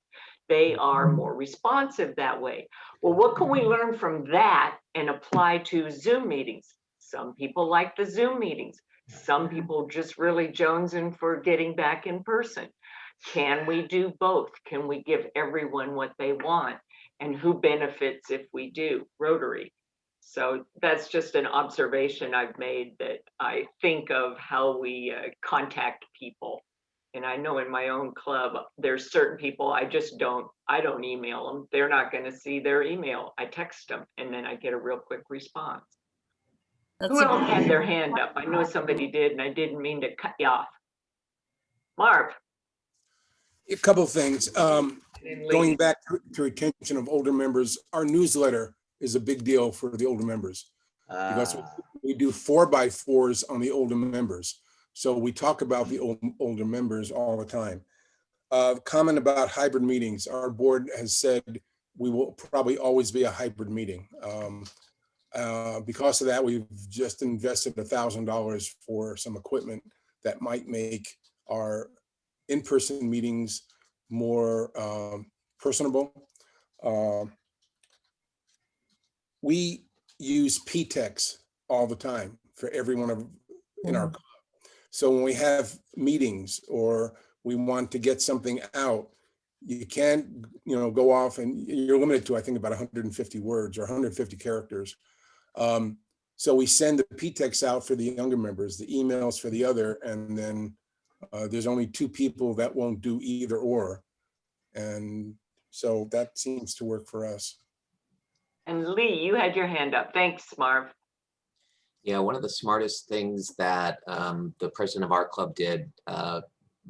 They are more responsive that way. Well, what can we learn from that and apply to Zoom meetings? Some people like the Zoom meetings. Some people just really jonesing for getting back in person. Can we do both? Can we give everyone what they want? And who benefits if we do? Rotary. So that's just an observation I've made, that I think of how we contact people. And I know in my own club, there's certain people I don't email them. They're not going to see their email. I text them, and then I get a real quick response. Who else had their hand up? I know somebody did, and I didn't mean to cut you off. Marv. A couple of things. Going back to retention of older members, our newsletter is a big deal for the older members because we do 4x4s on the older members. So we talk about the older members all the time. Comment about hybrid meetings. Our board has said we will probably always be a hybrid meeting. Because of that, we've just invested $1,000 for some equipment that might make our in-person meetings more personable. We use PTEX all the time for every one of in our club. So when we have meetings or we want to get something out, you can't, go off and you're limited to, I think, about 150 words or 150 characters. So we send the PTEX out for the younger members, the emails for the other, and then there's only 2 people that won't do either or. And so that seems to work for us. And Lee, you had your hand up. Thanks, Marv. Yeah, one of the smartest things that the president of our club did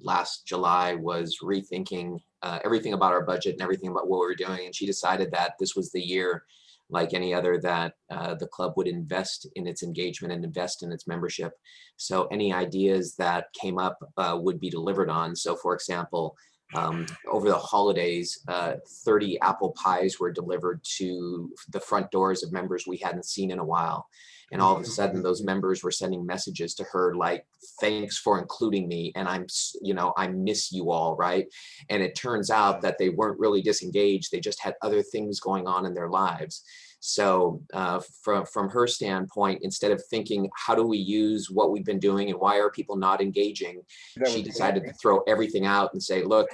last July was rethinking everything about our budget and everything about what we were doing. And she decided that this was the year, like any other, that the club would invest in its engagement and invest in its membership. So any ideas that came up would be delivered on. So for example, over the holidays, 30 apple pies were delivered to the front doors of members we hadn't seen in a while. And all of a sudden those members were sending messages to her like, thanks for including me. And I miss you all, right? And it turns out that they weren't really disengaged. They just had other things going on in their lives. So from her standpoint, instead of thinking, how do we use what we've been doing and why are people not engaging? She decided to throw everything out and say, look,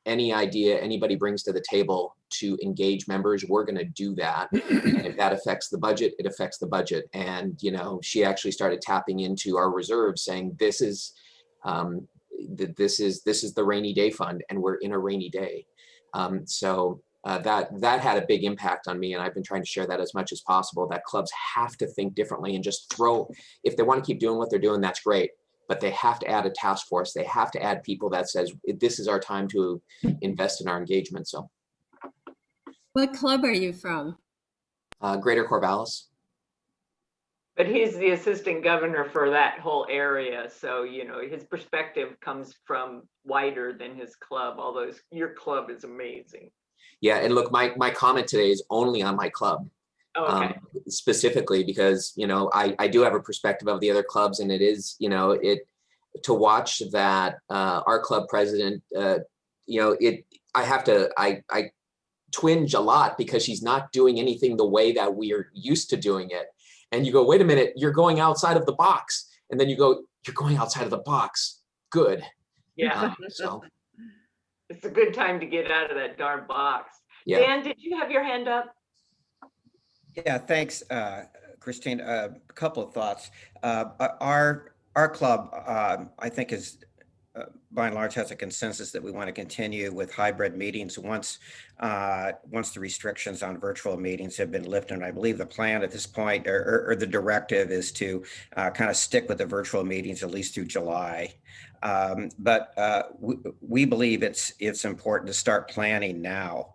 any idea anybody brings to the table to engage members, we're going to do that. And if that affects the budget, it affects the budget. And, she actually started tapping into our reserves saying, this is the rainy day fund, and we're in a rainy day. That had a big impact on me, and I've been trying to share that as much as possible, that clubs have to think differently and just if they want to keep doing what they're doing, that's great, but they have to add a task force. They have to add people that says, this is our time to invest in our engagement. So. What club are you from? Greater Corvallis. But he's the assistant governor for that whole area. So, his perspective comes from wider than his club, although your club is amazing. Yeah, and look, my comment today is only on my club. Okay. Specifically because, I do have a perspective of the other clubs, and it is, to watch that our club president, I twinge a lot because she's not doing anything the way that we are used to doing it. And you go, wait a minute, you're going outside of the box. And then you go, you're going outside of the box. Good. Yeah. So. It's a good time to get out of that darn box. Yeah. Dan, did you have your hand up? Yeah, thanks, Christine. A couple of thoughts. Our club, I think, is by and large has a consensus that we want to continue with hybrid meetings once the restrictions on virtual meetings have been lifted. And I believe the plan at this point, or the directive, is to kind of stick with the virtual meetings at least through July. But we believe it's important to start planning now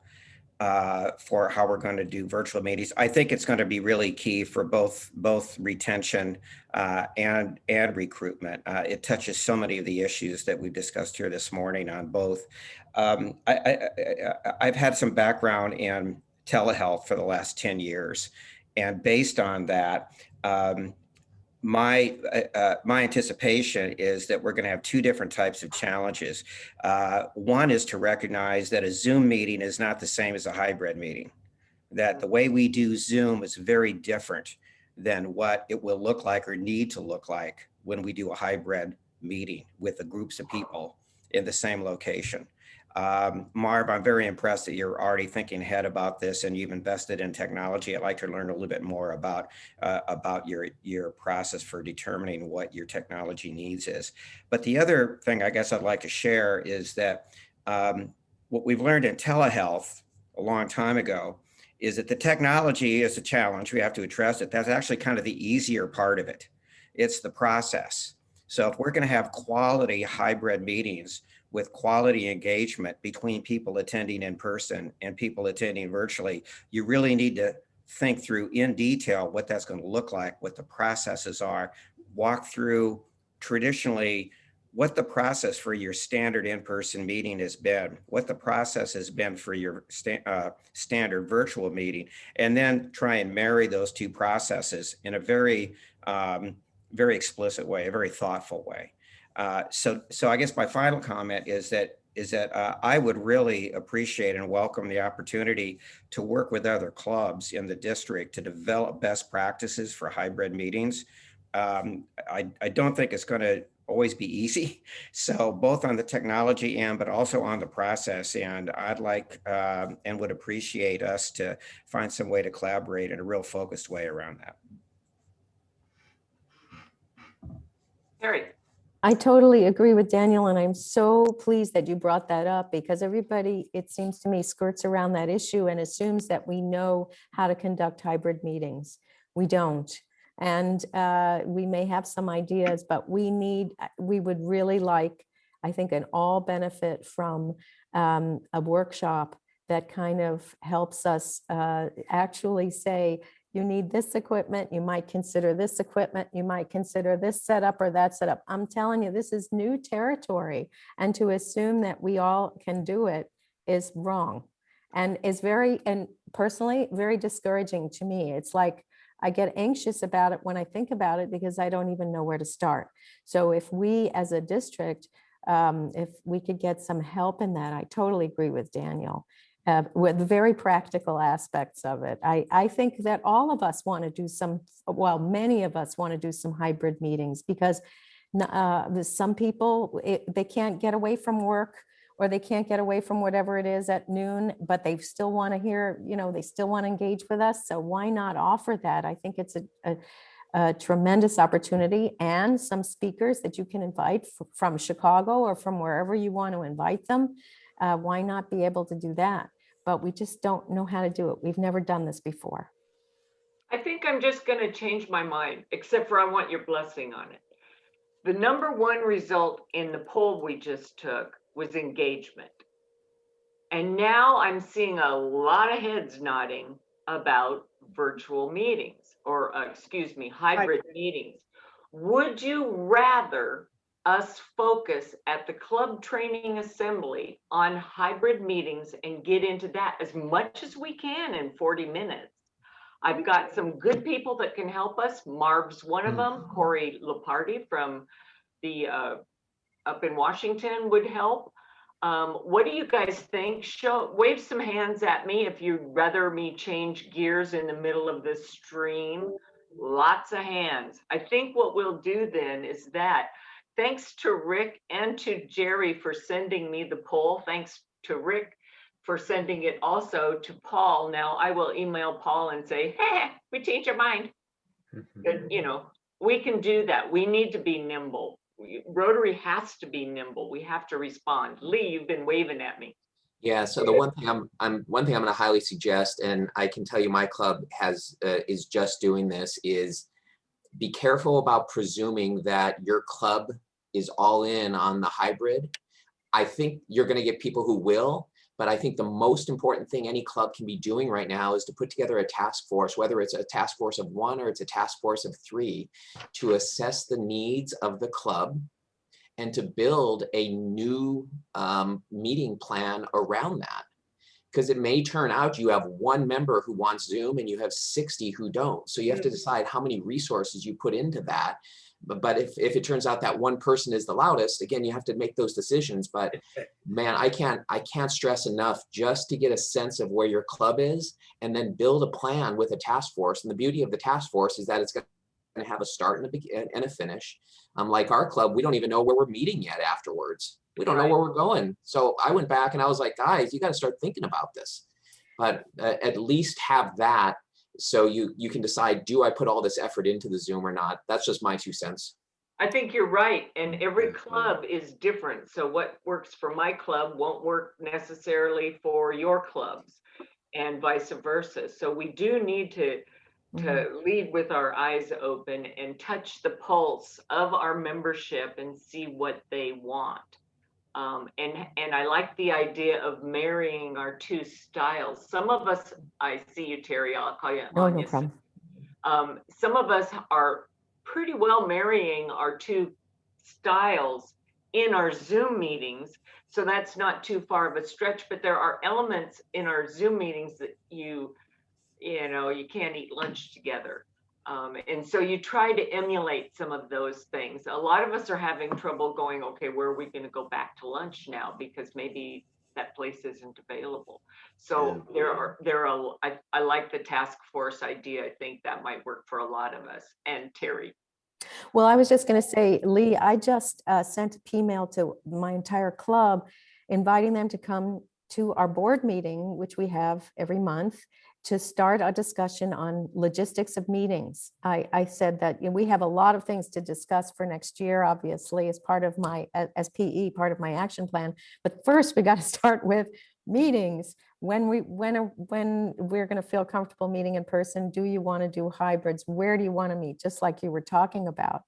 for how we're going to do virtual meetings. I think it's going to be really key for both retention and recruitment. It touches so many of the issues that we've discussed here this morning on both. I've had some background in telehealth for the last 10 years. And based on that, my anticipation is that we're going to have 2 different types of challenges. One is to recognize that a Zoom meeting is not the same as a hybrid meeting, that the way we do Zoom is very different than what it will look like or need to look like when we do a hybrid meeting with the groups of people in the same location. Marv, I'm very impressed that you're already thinking ahead about this and you've invested in technology. I'd like to learn a little bit more about your process for determining what your technology needs is. But the other thing I guess I'd like to share is that what we've learned in telehealth a long time ago is that the technology is a challenge. We have to address it. That's actually kind of the easier part of it. It's the process. So if we're going to have quality hybrid meetings with quality engagement between people attending in person and people attending virtually, you really need to think through in detail what that's going to look like, what the processes are, walk through traditionally what the process for your standard in-person meeting has been, what the process has been for your standard virtual meeting, and then try and marry those 2 processes in a very, very explicit way, a very thoughtful way. So I guess my final comment is that is that I would really appreciate and welcome the opportunity to work with other clubs in the district to develop best practices for hybrid meetings. I don't think it's going to always be easy. So both on the technology end, but also on the process end, I'd like and would appreciate us to find some way to collaborate in a real focused way around that. Harry. I totally agree with Daniel, and I'm so pleased that you brought that up because everybody, it seems to me, skirts around that issue and assumes that we know how to conduct hybrid meetings. We don't. And we may have some ideas, but we would really like, I think, an all benefit from a workshop that kind of helps us actually say, you need this equipment, you might consider this equipment, you might consider this setup or that setup. I'm telling you, this is new territory. And to assume that we all can do it is wrong. And is and personally, very discouraging to me. It's like, I get anxious about it when I think about it because I don't even know where to start. So if we as a district, if we could get some help in that, I totally agree with Daniel. With the very practical aspects of it. I think that all of us want to do many of us want to do some hybrid meetings because some people, they can't get away from work or they can't get away from whatever it is at noon, but they still want to hear, they still want to engage with us. So why not offer that? I think it's a tremendous opportunity and some speakers that you can invite from Chicago or from wherever you want to invite them. Why not be able to do that? But we just don't know how to do it. We've never done this before. I think I'm just going to change my mind, except for I want your blessing on it. The number one result in the poll we just took was engagement. And now I'm seeing a lot of heads nodding about virtual meetings or, hybrid meetings. Would you rather us focus at the club training assembly on hybrid meetings and get into that as much as we can in 40 minutes? I've got some good people that can help us. Marv's one of them. Corey Lepardi from the up in Washington would help. What do you guys think? Wave some hands at me if you'd rather me change gears in the middle of this stream. Lots of hands. I think what we'll do then is that thanks to Rick and to Jerry for sending me the poll. Thanks to Rick for sending it also to Paul. Now I will email Paul and say, hey, we changed our mind. We can do that. We need to be nimble. Rotary has to be nimble. We have to respond. Lee, you've been waving at me. Yeah, so the one thing I'm going to highly suggest, and I can tell you my club is just doing this, is be careful about presuming that your club is all in on the hybrid. I think you're going to get people who will, but I think the most important thing any club can be doing right now is to put together a task force, whether it's a task force of 1 or it's a task force of 3, to assess the needs of the club and to build a new meeting plan around that. Because it may turn out you have 1 member who wants Zoom and you have 60 who don't. So you have to decide how many resources you put into that. But if it turns out that 1 person is the loudest, again, you have to make those decisions. But man, I can't stress enough just to get a sense of where your club is and then build a plan with a task force. And the beauty of the task force is that it's going to have a start and a finish. Like our club, we don't even know where we're meeting yet afterwards. We don't know where we're going. So I went back and I was like, guys, you got to start thinking about this. But at least have that so you can decide, do I put all this effort into the Zoom or not? That's just my 2 cents. I think you're right. And every club is different. So what works for my club won't work necessarily for your clubs and vice versa. So we do need to lead with our eyes open and touch the pulse of our membership and see what they want. And I like the idea of marrying our 2 styles. Some of us, I see you, Terry, I'll call you No, Anya. no problem. Some of us are pretty well marrying our 2 styles in our Zoom meetings. So that's not too far of a stretch, but there are elements in our Zoom meetings that you can't eat lunch together. And so you try to emulate some of those things. A lot of us are having trouble going, okay, where are we going to go back to lunch now? Because maybe that place isn't available. So I like the task force idea. I think that might work for a lot of us. And Terry. Well, I was just going to say, Lee, I just sent an email to my entire club, inviting them to come to our board meeting, which we have every month, to start a discussion on logistics of meetings. I said that, you know, we have a lot of things to discuss for next year, obviously, as part of my, as PE, part of my action plan. But first, we got to start with meetings. When we're going to feel comfortable meeting in person, do you want to do hybrids? Where do you want to meet? Just like you were talking about.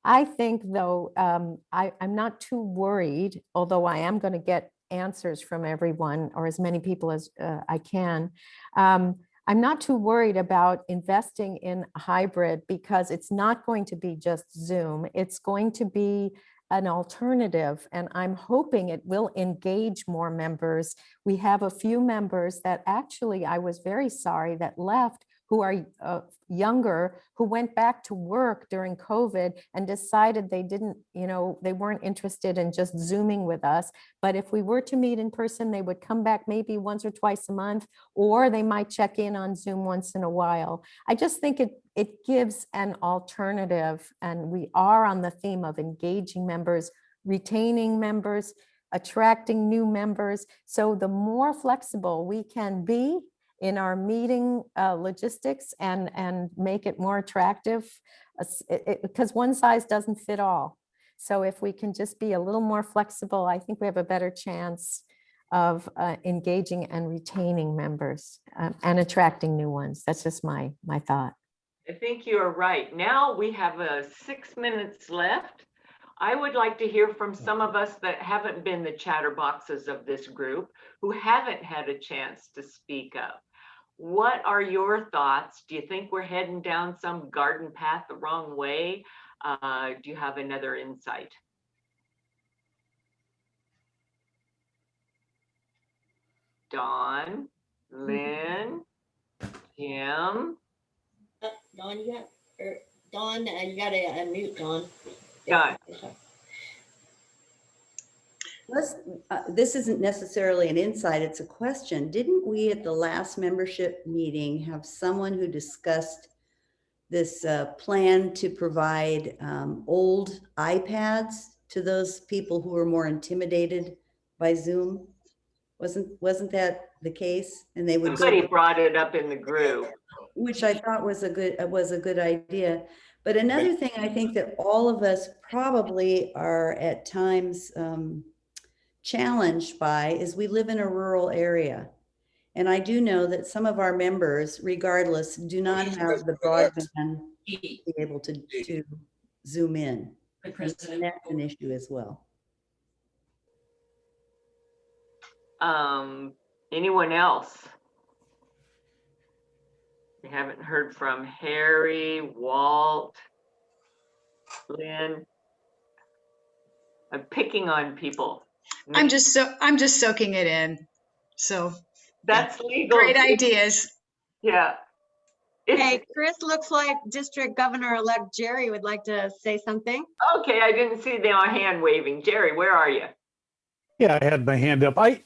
I think, though, I'm not too worried, although I am going to get answers from everyone, or as many people as I can. I'm not too worried about investing in hybrid, because it's not going to be just Zoom. It's going to be an alternative, and I'm hoping it will engage more members. We have a few members that actually, I was very sorry, that left, who are younger, who went back to work during COVID and decided they didn't, you know, they weren't interested in just Zooming with us. But if we were to meet in person, they would come back maybe once or twice a month, or they might check in on Zoom once in a while. I just think it gives an alternative, and we are on the theme of engaging members, retaining members, attracting new members. So the more flexible we can be in our meeting logistics and make it more attractive, because one size doesn't fit all. So if we can just be a little more flexible, I think we have a better chance of engaging and retaining members and attracting new ones. That's just my thought. I think you are right. Now we have 6 minutes left. I would like to hear from some of us that haven't been the chatterboxes of this group, who haven't had a chance to speak up. What are your thoughts? Do you think we're heading down some garden path the wrong way? Do you have another insight? Dawn, Lynn, Jim. Dawn, you got to unmute, Dawn. Yeah. This isn't necessarily an insight, it's a question. Didn't we at the last membership meeting have someone who discussed this plan to provide old iPads to those people who are more intimidated by Zoom? Wasn't that the case? And they would Somebody brought it up in the group, which I thought was a good idea. But another thing I think that all of us probably are at times challenged by is we live in a rural area. And I do know that some of our members, regardless, do not have the broadband to be able to Zoom in. And that's an issue as well. Anyone else? We haven't heard from Harry, Walt, Lynn. I'm picking on people. I'm just soaking it in. So that's legal. Great ideas. Yeah. Hey, Chris, looks like District Governor-elect Jerry would like to say something. Okay, I didn't see the hand waving. Jerry, where are you? Yeah, I had my hand up. I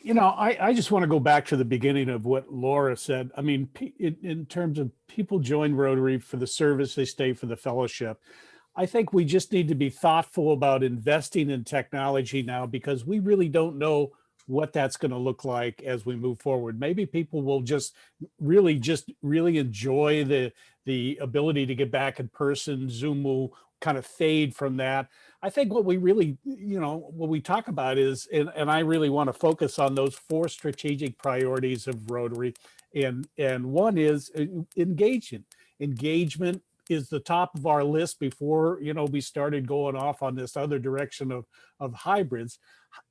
just want to go back to the beginning of what Laura said. I mean, in terms of people join Rotary for the service, they stay for the fellowship. I think we just need to be thoughtful about investing in technology now, because we really don't know what that's going to look like as we move forward. Maybe people will just really enjoy the ability to get back in person. Zoom will kind of fade from that. I think what we really, what we talk about is, and I really want to focus on those 4 strategic priorities of Rotary. And one is engagement. Engagement is the top of our list before, we started going off on this other direction of hybrids.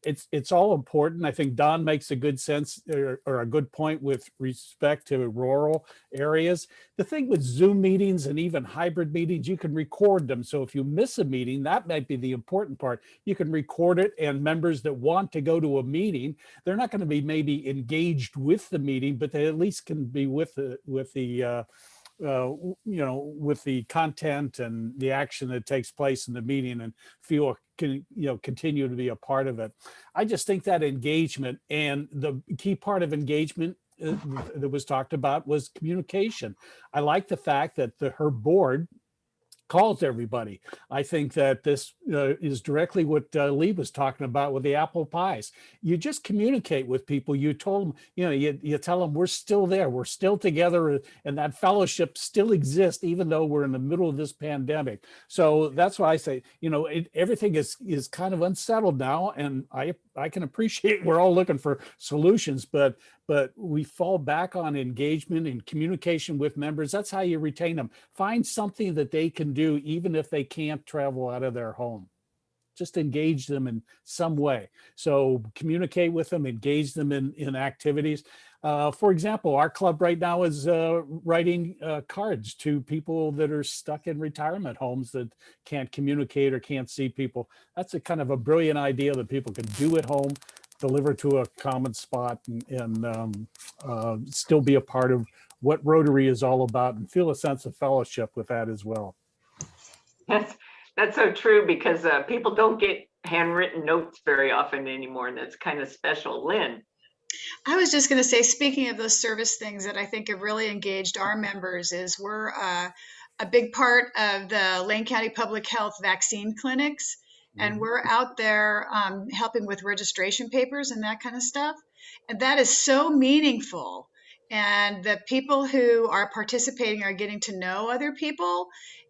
It's all important. I think Don makes a good sense or a good point with respect to rural areas. The thing with Zoom meetings and even hybrid meetings, you can record them. So if you miss a meeting, that might be the important part. You can record it, and members that want to go to a meeting, they're not going to be maybe engaged with the meeting, but they at least can be with the with the content and the action that takes place in the meeting and feel can, continue to be a part of it. I just think that engagement, and the key part of engagement that was talked about was communication. I like the fact that her board calls everybody. I think that this is directly what Lee was talking about with the apple pies. You just communicate with people. You told them, you tell them we're still there, we're still together, and that fellowship still exists, even though we're in the middle of this pandemic. So that's why I say, everything is kind of unsettled now, and I can appreciate we're all looking for solutions, but we fall back on engagement and communication with members. That's how you retain them. Find something that they can do even if they can't travel out of their home. Just engage them in some way. So communicate with them, engage them in activities. For example, our club right now is writing cards to people that are stuck in retirement homes that can't communicate or can't see people. That's a kind of a brilliant idea that people can do at home, deliver to a common spot, and still be a part of what Rotary is all about and feel a sense of fellowship with that as well. That's so true, because people don't get handwritten notes very often anymore, and that's kind of special. Lynn. I was just going to say, speaking of those service things that I think have really engaged our members, is we're a big part of the Lane County Public Health vaccine clinics. And we're out there helping with registration papers and that kind of stuff. And that is so meaningful. And the people who are participating are getting to know other people.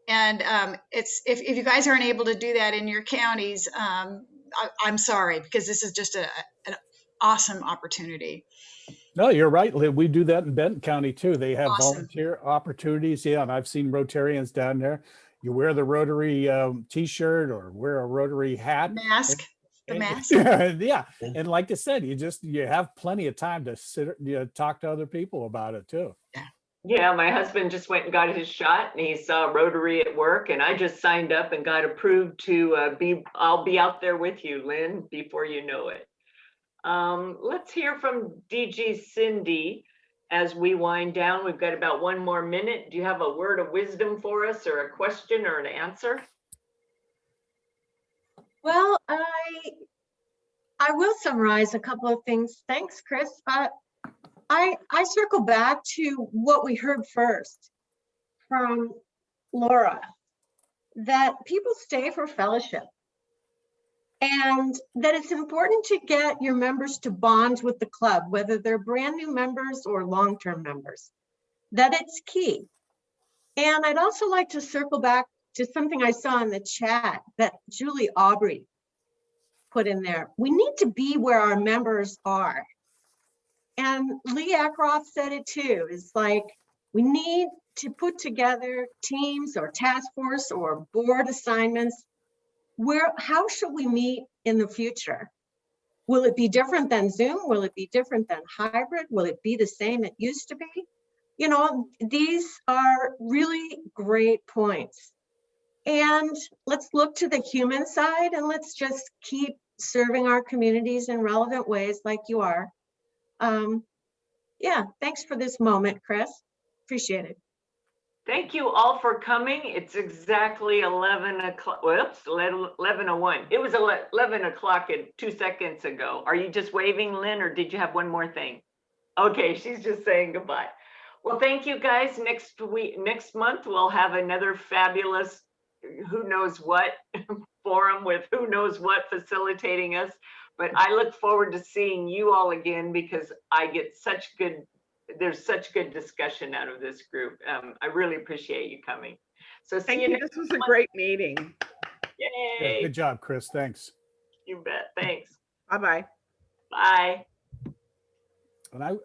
And if you guys aren't able to do that in your counties, I'm sorry, because this is just an awesome opportunity. No, you're right, Lynn. We do that in Benton County too. They have volunteer opportunities. Yeah, and I've seen Rotarians down there. You wear the Rotary T-shirt or wear a Rotary hat. Mask. The mask. Yeah. And like I said, you have plenty of time to sit, talk to other people about it too. Yeah, my husband just went and got his shot, and he saw Rotary at work, and I just signed up and got approved to I'll be out there with you, Lynn, before you know it. Let's hear from DG Cindy. As we wind down, we've got about 1 more minute. Do you have a word of wisdom for us, or a question or an answer? Well, I will summarize a couple of things. Thanks, Chris. I circle back to what we heard first from Laura, that people stay for fellowship, and that it's important to get your members to bond with the club, whether they're brand new members or long-term members, that it's key. And I'd also like to circle back to something I saw in the chat that Julie Aubrey put in there. We need to be where our members are. And Lee Ackroft said it too. It's like, we need to put together teams or task force or board assignments. How should we meet in the future? Will it be different than Zoom? Will it be different than hybrid? Will it be the same it used to be? These are really great points. And let's look to the human side, and let's just keep serving our communities in relevant ways like you are. Yeah, thanks for this moment, Chris. Appreciate it. Thank you all for coming. It's exactly 11 o'clock. Whoops, 11:01. It was 11 o'clock and 2 seconds ago. Are you just waving, Lynn, or did you have one more thing? Okay, she's just saying goodbye. Well, thank you guys. Next month, we'll have another fabulous, who knows what, forum with who knows what facilitating us. But I look forward to seeing you all again, because I get there's such good discussion out of this group. I really appreciate you coming. So see you next This was a great meeting. Yay. Yeah, good job, Chris. Thanks. You bet. Thanks. Bye-bye. Bye. And I